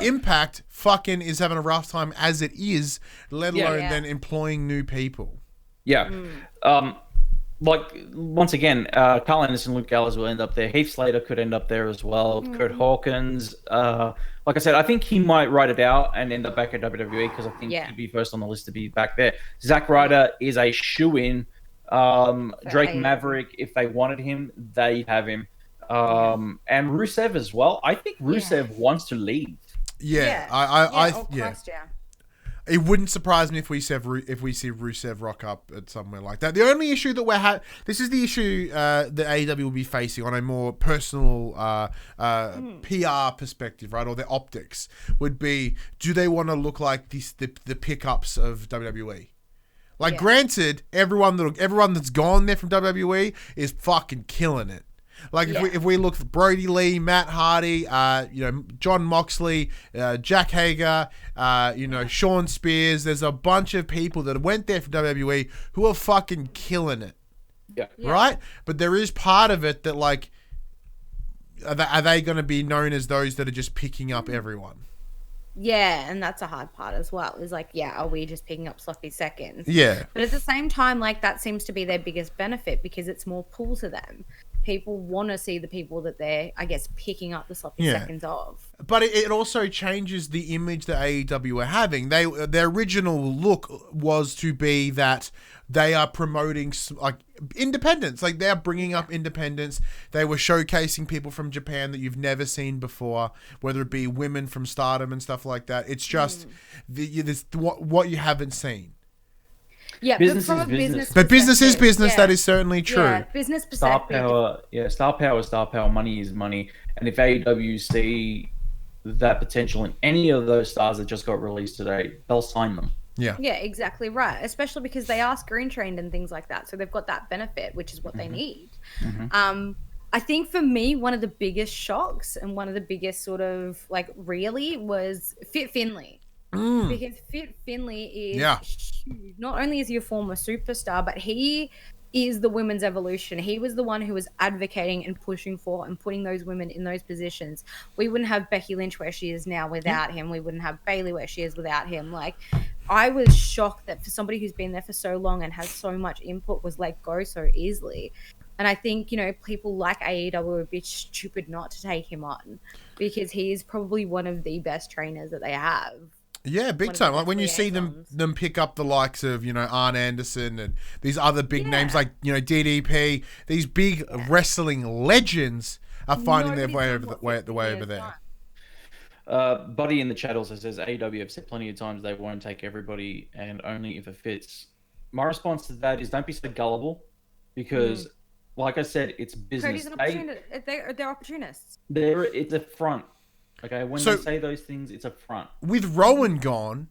Impact fucking is having a rough time as it is, let alone then employing new people. Yeah. Once again, Carl Anderson, Luke Gallows will end up there. Heath Slater could end up there as well. Curt Hawkins. Like I said, I think he might write it out and end up back at WWE because I think he'd be first on the list to be back there. Zack Ryder is a shoo-in. Drake Maverick, if they wanted him, they'd have him. And Rusev as well. I think Rusev wants to leave. It wouldn't surprise me if we see Rusev rock up at somewhere like that. The only issue that this is the issue that AEW will be facing on a more personal PR perspective, right, or their optics, would be: do they want to look like the pickups of WWE? Granted, everyone that's gone there from WWE is fucking killing it. If we look at Brody Lee, Matt Hardy, John Moxley, Jack Hager, Sean Spears, there's a bunch of people that went there from WWE who are fucking killing it. Yeah. Right? But there is part of it that are they going to be known as those that are just picking up everyone? Yeah, and that's a hard part as well. Is are we just picking up sloppy seconds? Yeah. But at the same time, that seems to be their biggest benefit because it's more pull to them. People want to see the people that they're, I guess, picking up the sloppy seconds of. But it also changes the image that AEW are having. Their original look was to be that they are promoting independence. They're bringing up independence. They were showcasing people from Japan that you've never seen before, whether it be women from Stardom and stuff like that. It's just what you haven't seen. Yeah, business but from is a business. But business is business. That is certainly true. Yeah, business perspective. Star power. Money is money. And if AEW see that potential in any of those stars that just got released today, they'll sign them. Yeah. Yeah, exactly right. Especially because they are screen trained and things like that. So they've got that benefit, which is what they need. I think for me, one of the biggest shocks and one of the biggest sort of really was Fit Finlay. Because Fit Finlay is huge. Not only is he a former superstar, but he is the women's evolution. He was the one who was advocating and pushing for and putting those women in those positions. We wouldn't have Becky Lynch where she is now without him. We wouldn't have Bayley where she is without him. I was shocked that for somebody who's been there for so long and has so much input was let go so easily. And I think, people like AEW are a bit stupid not to take him on because he is probably one of the best trainers that they have. Yeah, big time. When you see them pick up the likes of, Arn Anderson and these other big names like, DDP, these big wrestling legends are finding their way over there. Buddy in the chat also says AEW have said plenty of times they won't take everybody and only if it fits. My response to that is don't be so gullible because, like I said, it's business. They're opportunists. It's a front. Okay, when they say those things, it's a front. With Rowan gone,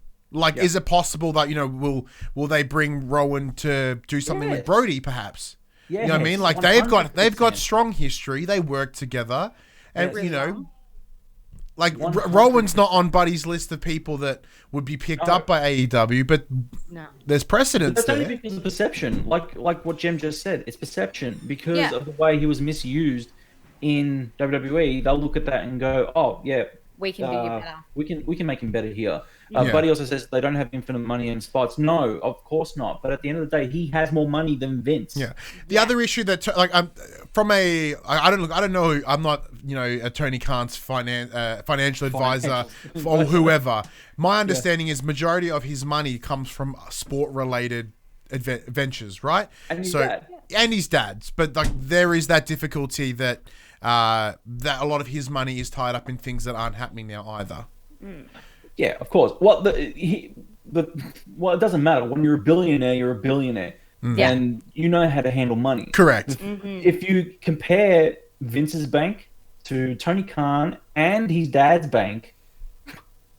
is it possible that will they bring Rowan to do something with Brody, perhaps? You know what I mean? Like 100%. they've got strong history. They work together, and Really well. like Rowan's not on Buddy's list of people that would be picked up by AEW, but No. there's precedence That's only there. because of perception. Like what Jem just said. It's perception because Yeah. of the way he was misused in WWE. They'll look at that and go, "Oh yeah, We can do you better. we can make him better here." Yeah. Buddy also says they don't have infinite money in spots. No, of course not. But at the end of the day, he has more money than Vince. Yeah. The other issue that like I don't know. I'm not a Tony Khan's financial advisor or whoever. My understanding is majority of his money comes from sport related ventures, right? And his dad. And his dad's, but like there is that difficulty that that a lot of his money is tied up in things that aren't happening now either. Yeah, of course. Well, it doesn't matter. When you're a billionaire, you're a billionaire, Yeah. and you know how to handle money. Correct. If you compare Vince's bank to Tony Khan and his dad's bank,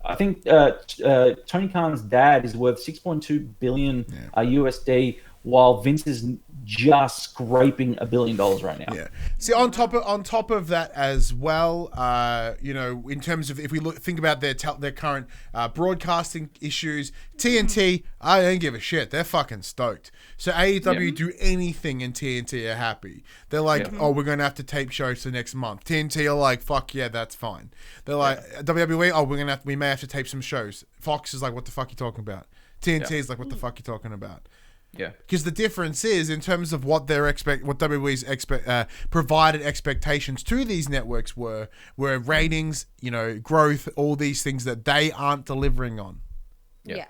I think Tony Khan's dad is worth 6.2 billion USD, while Vince is just scraping $1 billion right now. Yeah. See, on top of that as well, in terms of if we think about their current broadcasting issues, TNT, I don't give a shit. They're fucking stoked. So AEW do anything and TNT are happy. They're like, oh, we're gonna have to tape shows for next month. TNT are like, fuck yeah, that's fine. They're like, WWE, oh, we may have to tape some shows. Fox is like, what the fuck you talking about? TNT is like, what the fuck you talking about? Yeah, because the difference is in terms of what WWE's provided expectations to these networks were ratings, growth, all these things that they aren't delivering on. Yeah.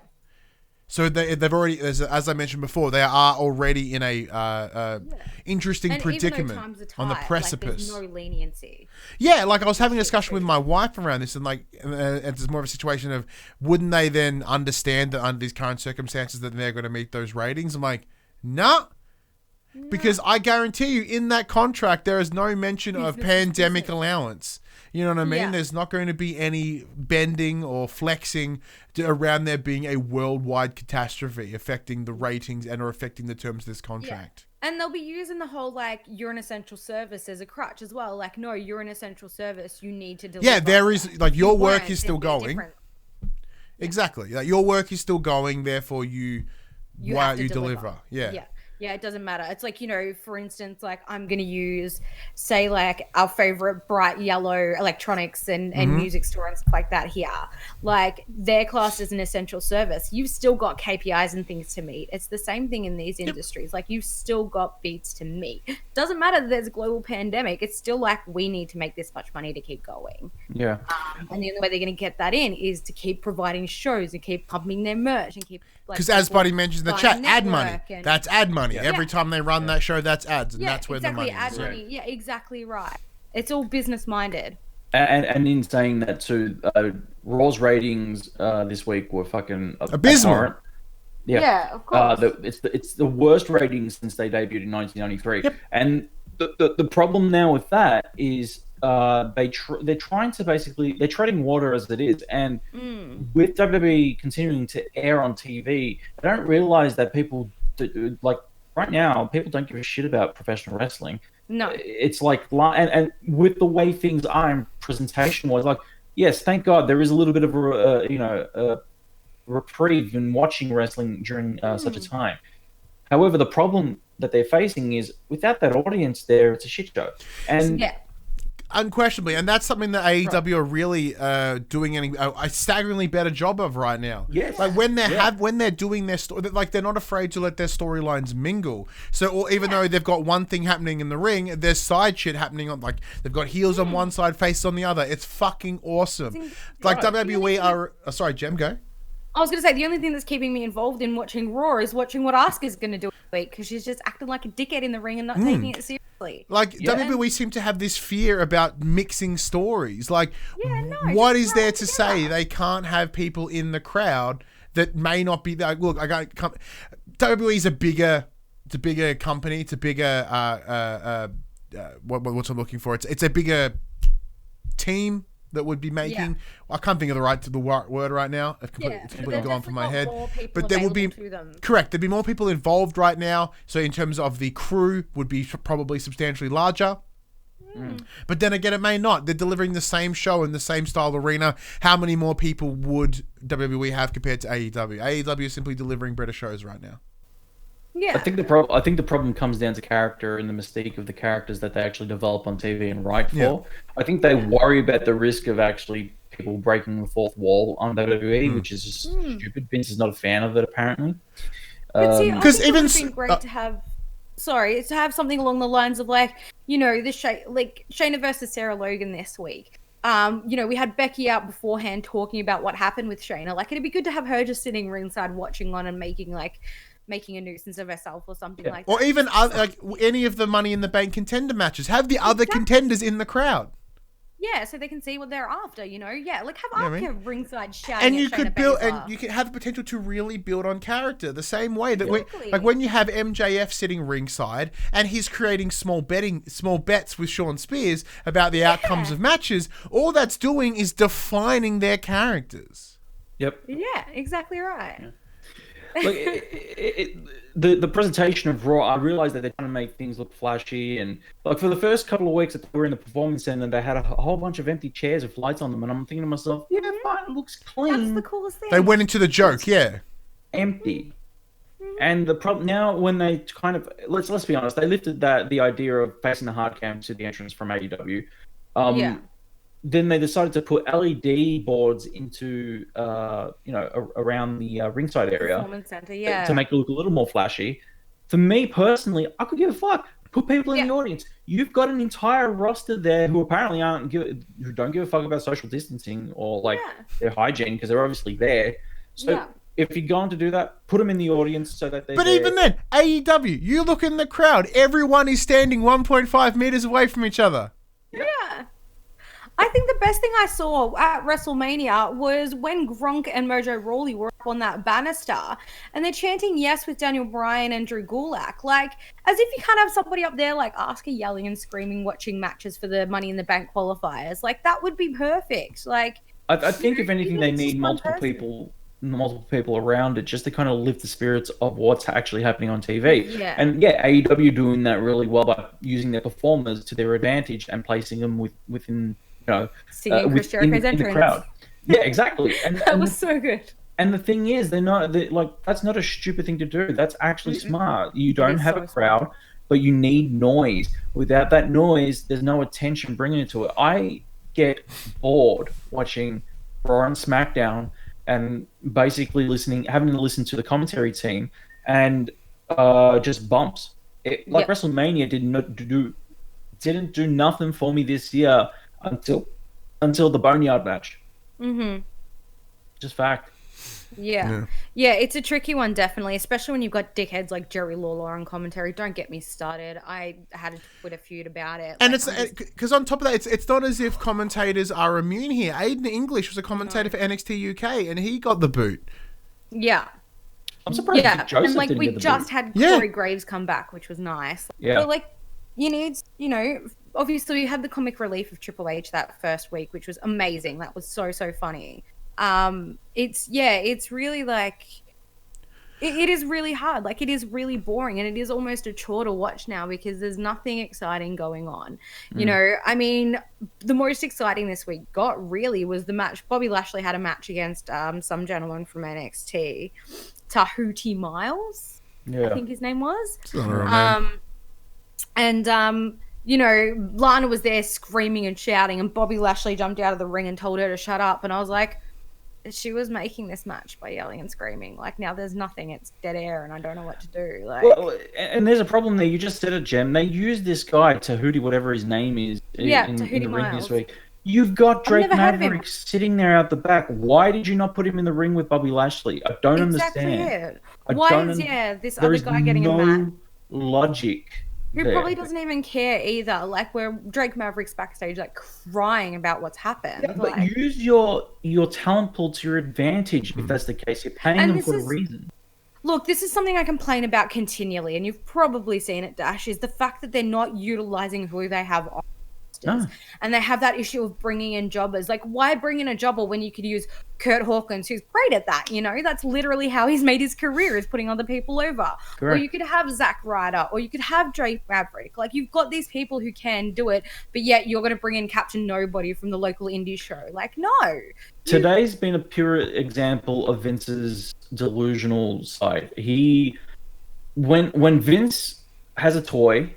So they've already, as I mentioned before, they are already in a interesting And predicament even though times are tight, on the precipice. Like, there's no leniency. Yeah, like I was having a discussion with my wife around this, and it's more of a situation of wouldn't they then understand that under these current circumstances that they're going to meet those ratings? I'm like, nah. Because I guarantee you, in that contract, there is no mention of pandemic allowance. You know what I mean? Yeah. There's not going to be any bending or flexing around there being a worldwide catastrophe affecting the ratings and or affecting the terms of this contract. Yeah. And they'll be using the whole, like, you're an essential service as a crutch as well. Like, no, you're an essential service. You need to deliver. Yeah, there is, like, your work is still They're going. different. Exactly. Like, your work is still going, therefore you have to deliver. Yeah. Yeah, it doesn't matter. It's like, for instance, like I'm going to use, say, like our favorite bright yellow electronics and music store and stuff like that here. Like they're classed as an essential service. You've still got KPIs and things to meet. It's the same thing in these industries. Like you've still got beats to meet. Doesn't matter that there's a global pandemic. It's still like we need to make this much money to keep going. Yeah. And the only way they're going to get that in is to keep providing shows and keep pumping their merch and keep... Because as Buddy mentioned in the chat, ad money. That's ad money. Yeah. Every time they run that show, that's ads, and that's where exactly, the money is. ad money. Yeah, exactly right. It's all business minded. And in saying that too, Raw's ratings this week were fucking abysmal. abhorrent. Yeah, of course. It's the worst ratings since they debuted in 1993. Yep. And the problem now with that is they're trying to basically they're treading water as it is, and with WWE continuing to air on TV, they don't realize that people like right now people don't give a shit about professional wrestling. No, it's like and with the way things are in presentation wise, like yes, thank God there is a little bit of a reprieve in watching wrestling during such a time. However, the problem that they're facing is without that audience there, it's a shit show. And unquestionably, and that's something that AEW are really doing a staggeringly better job of right now. Yes. Like when they're doing their story, like they're not afraid to let their storylines mingle. So or even though they've got one thing happening in the ring, there's side shit happening on, like they've got heels on one side, faces on the other. It's fucking awesome. Like WWE are. Sorry, Jem, go. I was going to say, the only thing that's keeping me involved in watching Raw is watching what Asuka's going to do this week, because she's just acting like a dickhead in the ring and not taking it seriously. Like, WWE seem to have this fear about mixing stories. Like, what is there to say they can't have people in the crowd that may not be there? Look, WWE is a bigger company. It's a bigger, what's I'm looking for? It's a bigger team. that would be making. I can't think of the word right now. It's completely gone from my head. But there would be correct. There'd be more people involved right now. So in terms of the crew, would be probably substantially larger. But then again, it may not. They're delivering the same show in the same style arena. How many more people would WWE have compared to AEW? AEW is simply delivering better shows right now. Yeah, I think the problem comes down to character and the mystique of the characters that they actually develop on TV and write for. Yeah. I think they worry about the risk of actually people breaking the fourth wall on WWE, which is just stupid. Vince is not a fan of it, apparently. But see, Because it would have been great to have. Sorry, to have something along the lines of like, you know, Shayna versus Sarah Logan this week. You know, we had Becky out beforehand talking about what happened with Shayna. Like, it'd be good to have her just sitting ringside watching on and making a nuisance of herself or something like that. Or even like any of the Money in the Bank contender matches. Have the other contenders in the crowd. Yeah, so they can see what they're after, you know? Yeah, like have Asuka ringside shouting and you at could Shayna build, Baszler. and you could have the potential to really build on character the same way that when you have MJF sitting ringside and he's creating small bets with Shawn Spears about the outcomes of matches, all that's doing is defining their characters. Yep. Yeah, exactly right. Yeah. Like the presentation of Raw, I realized that they're trying to make things look flashy, and like for the first couple of weeks that we were in the performance center, they had a whole bunch of empty chairs with lights on them, and I'm thinking to myself, yeah, fine, it looks clean. That's the coolest thing. They went into the joke, empty. And the problem now, when they kind of let's be honest, they lifted the idea of facing the hard cam to the entrance from AEW. Then they decided to put LED boards into, around the ringside area Performance center, to make it look a little more flashy. For me personally, I could give a fuck. Put people in the audience. You've got an entire roster there who apparently who don't give a fuck about social distancing or their hygiene because they're obviously there. So if you're going to do that, put them in the audience so that they're there. Even then, AEW, you look in the crowd, everyone is standing 1.5 meters away from each other. Yeah. I think the best thing I saw at WrestleMania was when Gronk and Mojo Rawley were up on that banister and they're chanting yes with Daniel Bryan and Drew Gulak. Like, as if you can't have somebody up there like Asuka yelling and screaming watching matches for the Money in the Bank qualifiers. Like, that would be perfect. Like, I think if anything, they need multiple people around it just to kind of lift the spirits of what's actually happening on TV. Yeah. And AEW doing that really well by using their performers to their advantage and placing them within... singing Chris Jericho's entrance. In the crowd. Yeah, exactly. And that was so good. And the thing is, that's not a stupid thing to do. That's actually smart. You don't have a crowd, but you need noise. Without that noise, there's no attention bringing it to it. I get bored watching Raw and SmackDown and basically having to listen to the commentary team and just bumps. WrestleMania didn't do nothing for me this year until the Boneyard match. Just fact. Yeah, it's a tricky one, definitely, especially when you've got dickheads like Jerry Lawler on commentary. Don't get me started. I had a Twitter feud about it. And it's because on top of that, it's not as if commentators are immune here. Aiden English was a commentator for NXT UK, and he got the boot. Yeah. I'm surprised. Yeah, Joseph and didn't we get the just boot. had Corey Graves come back, which was nice. Yeah. But you need, obviously we had the comic relief of Triple H that first week, which was amazing. That was so funny. It's really it is really hard. Like, it is really boring, and it is almost a chore to watch now because there's nothing exciting going on. You know, I mean, the most exciting this week was the match. Bobby Lashley had a match against some gentleman from NXT, Tahuti Miles, I think his name was. Lana was there screaming and shouting, and Bobby Lashley jumped out of the ring and told her to shut up. And I was like, she was making this match by yelling and screaming. Like, now there's nothing. It's dead air, and I don't know what to do. Well, and there's a problem there. You just said it, Jem. They used this guy, Tahuti, whatever his name is, in the ring this week. You've got Drake Maverick sitting there out the back. Why did you not put him in the ring with Bobby Lashley? I don't understand. Why is this other guy getting a match? Logic. Who probably doesn't even care either. Like, where Drake Maverick's backstage, like, crying about what's happened. Yeah, but use your talent pool to your advantage if that's the case. You're paying them for a reason. Look, this is something I complain about continually, and you've probably seen it, Dash, is the fact that they're not utilizing who they have on rosters. And they have that issue of bringing in jobbers. Like, why bring in a jobber when you could use Curt Hawkins, who's great at that? You know, that's literally how he's made his career, is putting other people over. Correct. Or you could have Zack Ryder, or you could have Maverick. Like, you've got these people who can do it, but yet you're going to bring in Captain Nobody from the local indie show. Like, no. Today's been a pure example of Vince's delusional side. When Vince has a toy,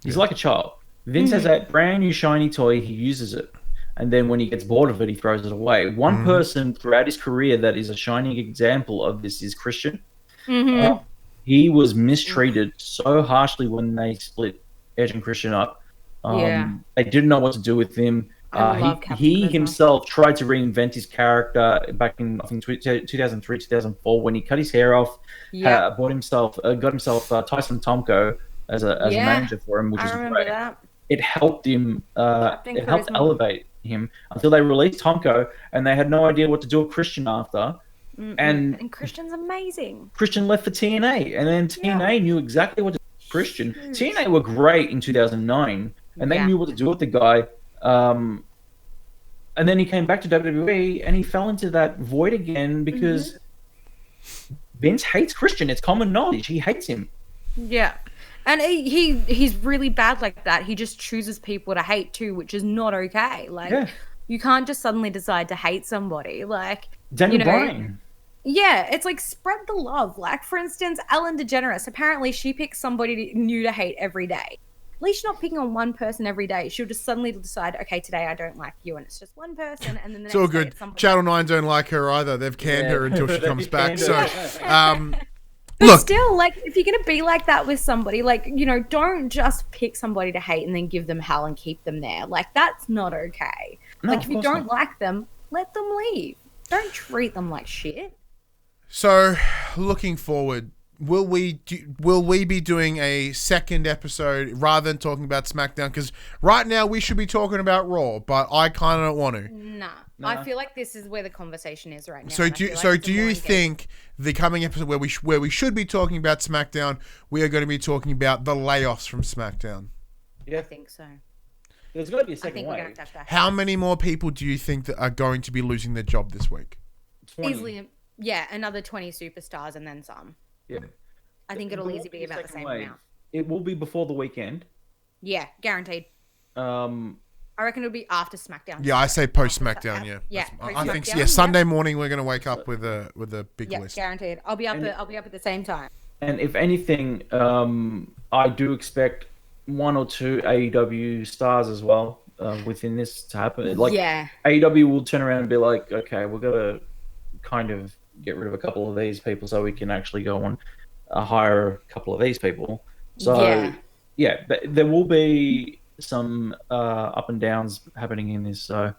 he's like a child. Vince has that brand new shiny toy, he uses it. And then when he gets bored of it, he throws it away. One person throughout his career that is a shining example of this is Christian. He was mistreated so harshly when they split Edge and Christian up. They didn't know what to do with him. He himself tried to reinvent his character back in, I think, 2003, 2004, when he cut his hair off, got himself Tyson Tomko as a manager for him, which is great. It helped him. It helped elevate him until they released Tomko, and they had no idea what to do with Christian after. And Christian's amazing. Christian left for TNA, and then TNA knew exactly what to do with Christian. TNA were great in 2009, and they knew what to do with the guy. And then he came back to WWE, and he fell into that void again because Vince hates Christian. It's common knowledge. He hates him. Yeah. And he's really bad like that. He just chooses people to hate too, which is not okay. Like, you can't just suddenly decide to hate somebody. Like, Daniel Bryan. Yeah, it's like, spread the love. Like, for instance, Ellen DeGeneres, apparently she picks somebody new to hate every day. At least you're not picking on one person every day. She'll just suddenly decide, okay, today I don't like you, and it's just one person, and then the it's next all day good. it's Channel 9 don't like her either. They've canned her until she comes back. So, but look, still, like, if you're gonna be like that with somebody, like, you know, don't just pick somebody to hate and then give them hell and keep them there. Like, that's not okay. No, like, if you don't like them, let them leave. Don't treat them like shit. So, looking forward, will we be doing a second episode rather than talking about SmackDown? Because right now we should be talking about Raw, but I kind of don't want to. Nah. I feel like this is where the conversation is right now. So do you think the coming episode where we should be talking about SmackDown, we are going to be talking about the layoffs from SmackDown? Yeah, I think so. There's got to be a second I think wave. we're going to have to. How many more people do you think that are going to be losing their job this week? 20. Easily, yeah, another 20 superstars and then some. Yeah. I think it'll easily be about the same amount. It will be before the weekend. Yeah, guaranteed. I reckon it'll be after SmackDown. Yeah, I say post SmackDown. Yeah, I think Sunday morning we're going to wake up with a big list. Yeah, guaranteed. I'll be up at the same time. And if anything, I do expect one or two AEW stars as well within this to happen. Like, AEW will turn around and be like, okay, we've got to kind of get rid of a couple of these people so we can actually go and hire a couple of these people. So there will be some up and downs happening in this. So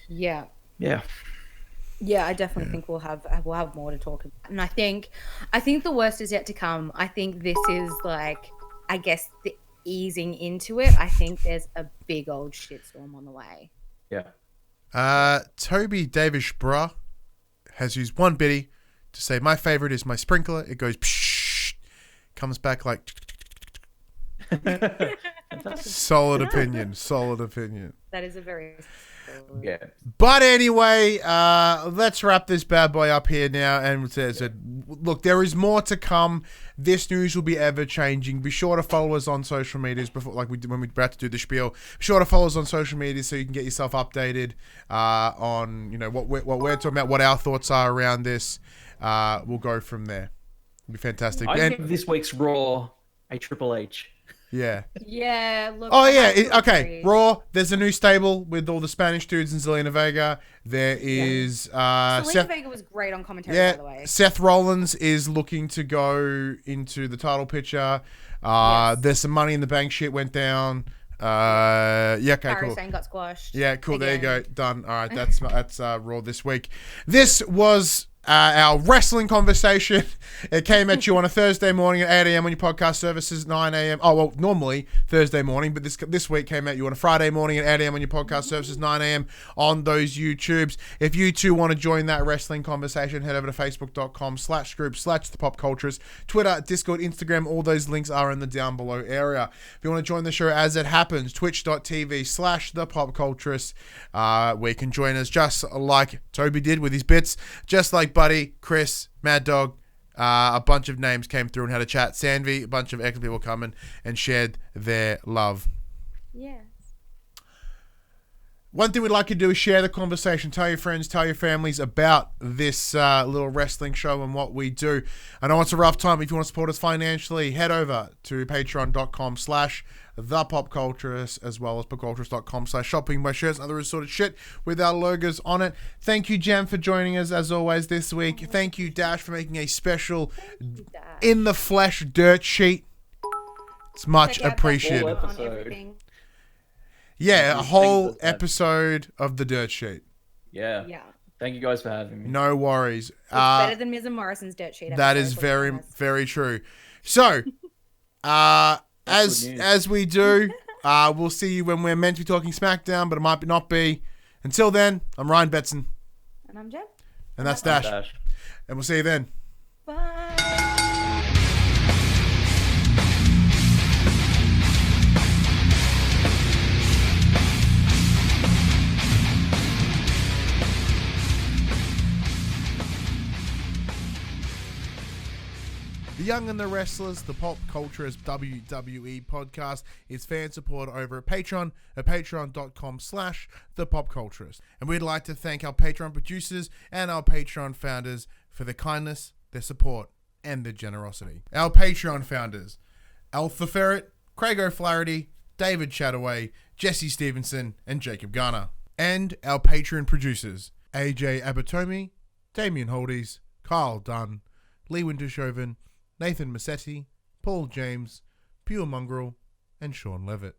yeah, I definitely think we'll have more to talk about. And I think the worst is yet to come. I think this is, like, I guess, the easing into it. I think there's a big old shitstorm on the way. Yeah. Toby Davis bruh has used one bitty to say, my favorite is my sprinkler. It goes psh, comes back like solid opinion. That is a very But anyway, let's wrap this bad boy up here now. And look, there is more to come. This news will be ever changing. Be sure to follow us on social medias before, like we did when we were about to do the spiel. Be sure to follow us on social media so you can get yourself updated on what we're talking about, what our thoughts are around this. We'll go from there. It'll be fantastic. I give this week's Raw a Triple H. Yeah. Yeah. Look. Oh yeah. Okay. Raw. There's a new stable with all the Spanish dudes and Zelina Vega. There is Zelina Vega was great on commentary, by the way. Seth Rollins is looking to go into the title picture. There's some Money in the Bank shit went down. Okay, cool. Sane got squashed. Yeah, cool. Again. There you go. Done. All right. That's Raw this week. This was our wrestling conversation. It came at you on a Thursday morning at 8 a.m. on your podcast services, 9 a.m. Oh, well, normally Thursday morning, but this week came at you on a Friday morning at 8 a.m. on your podcast services, 9 a.m. on those YouTubes. If you too want to join that wrestling conversation, head over to facebook.com/group/thepopcultures, Twitter, Discord, Instagram, all those links are in the down below area. If you want to join the show as it happens, twitch.tv/thepopculturists, where you can join us just like Toby did with his bits, just like Buddy, Chris, Mad Dog, a bunch of names came through and had a chat. Sanvi, a bunch of excellent people coming and shared their love. Yes. One thing we'd like you to do is share the conversation. Tell your friends, tell your families about this little wrestling show and what we do. I know it's a rough time. If you want to support us financially, head over to patreon.com/thepopculturist, as well as popculturist.com/shopping, buy shirts and other assorted shit with our logos on it. Thank you, Jem, for joining us as always this week. Thank you, Dash, for making a special in the flesh dirt sheet. It's much appreciated. Yeah, a whole episode of the Dirt Sheet. Yeah. Thank you guys for having me. No worries. It's better than Miz and Morrison's Dirt Sheet. That is very, very true. So, as we do, we'll see you when we're meant to be talking SmackDown, but it might not be. Until then, I'm Ryan Betson. And I'm Jem. And that's Dash. And we'll see you then. Bye. The Young and the Restless, the Pop Culturist WWE podcast, is fan support over at Patreon at patreon.com/thepopculturist. And we'd like to thank our Patreon producers and our Patreon founders for their kindness, their support, and their generosity. Our Patreon founders: Alpha Ferret, Craig O'Flaherty, David Chataway, Jesse Stevenson, and Jacob Garner. And our Patreon producers: AJ Abatomi, Damian Holdies, Kyle Dunn, Lee Wintershoven, Nathan Massetti, Paul James, Pure Mongrel, and Sean Levitt.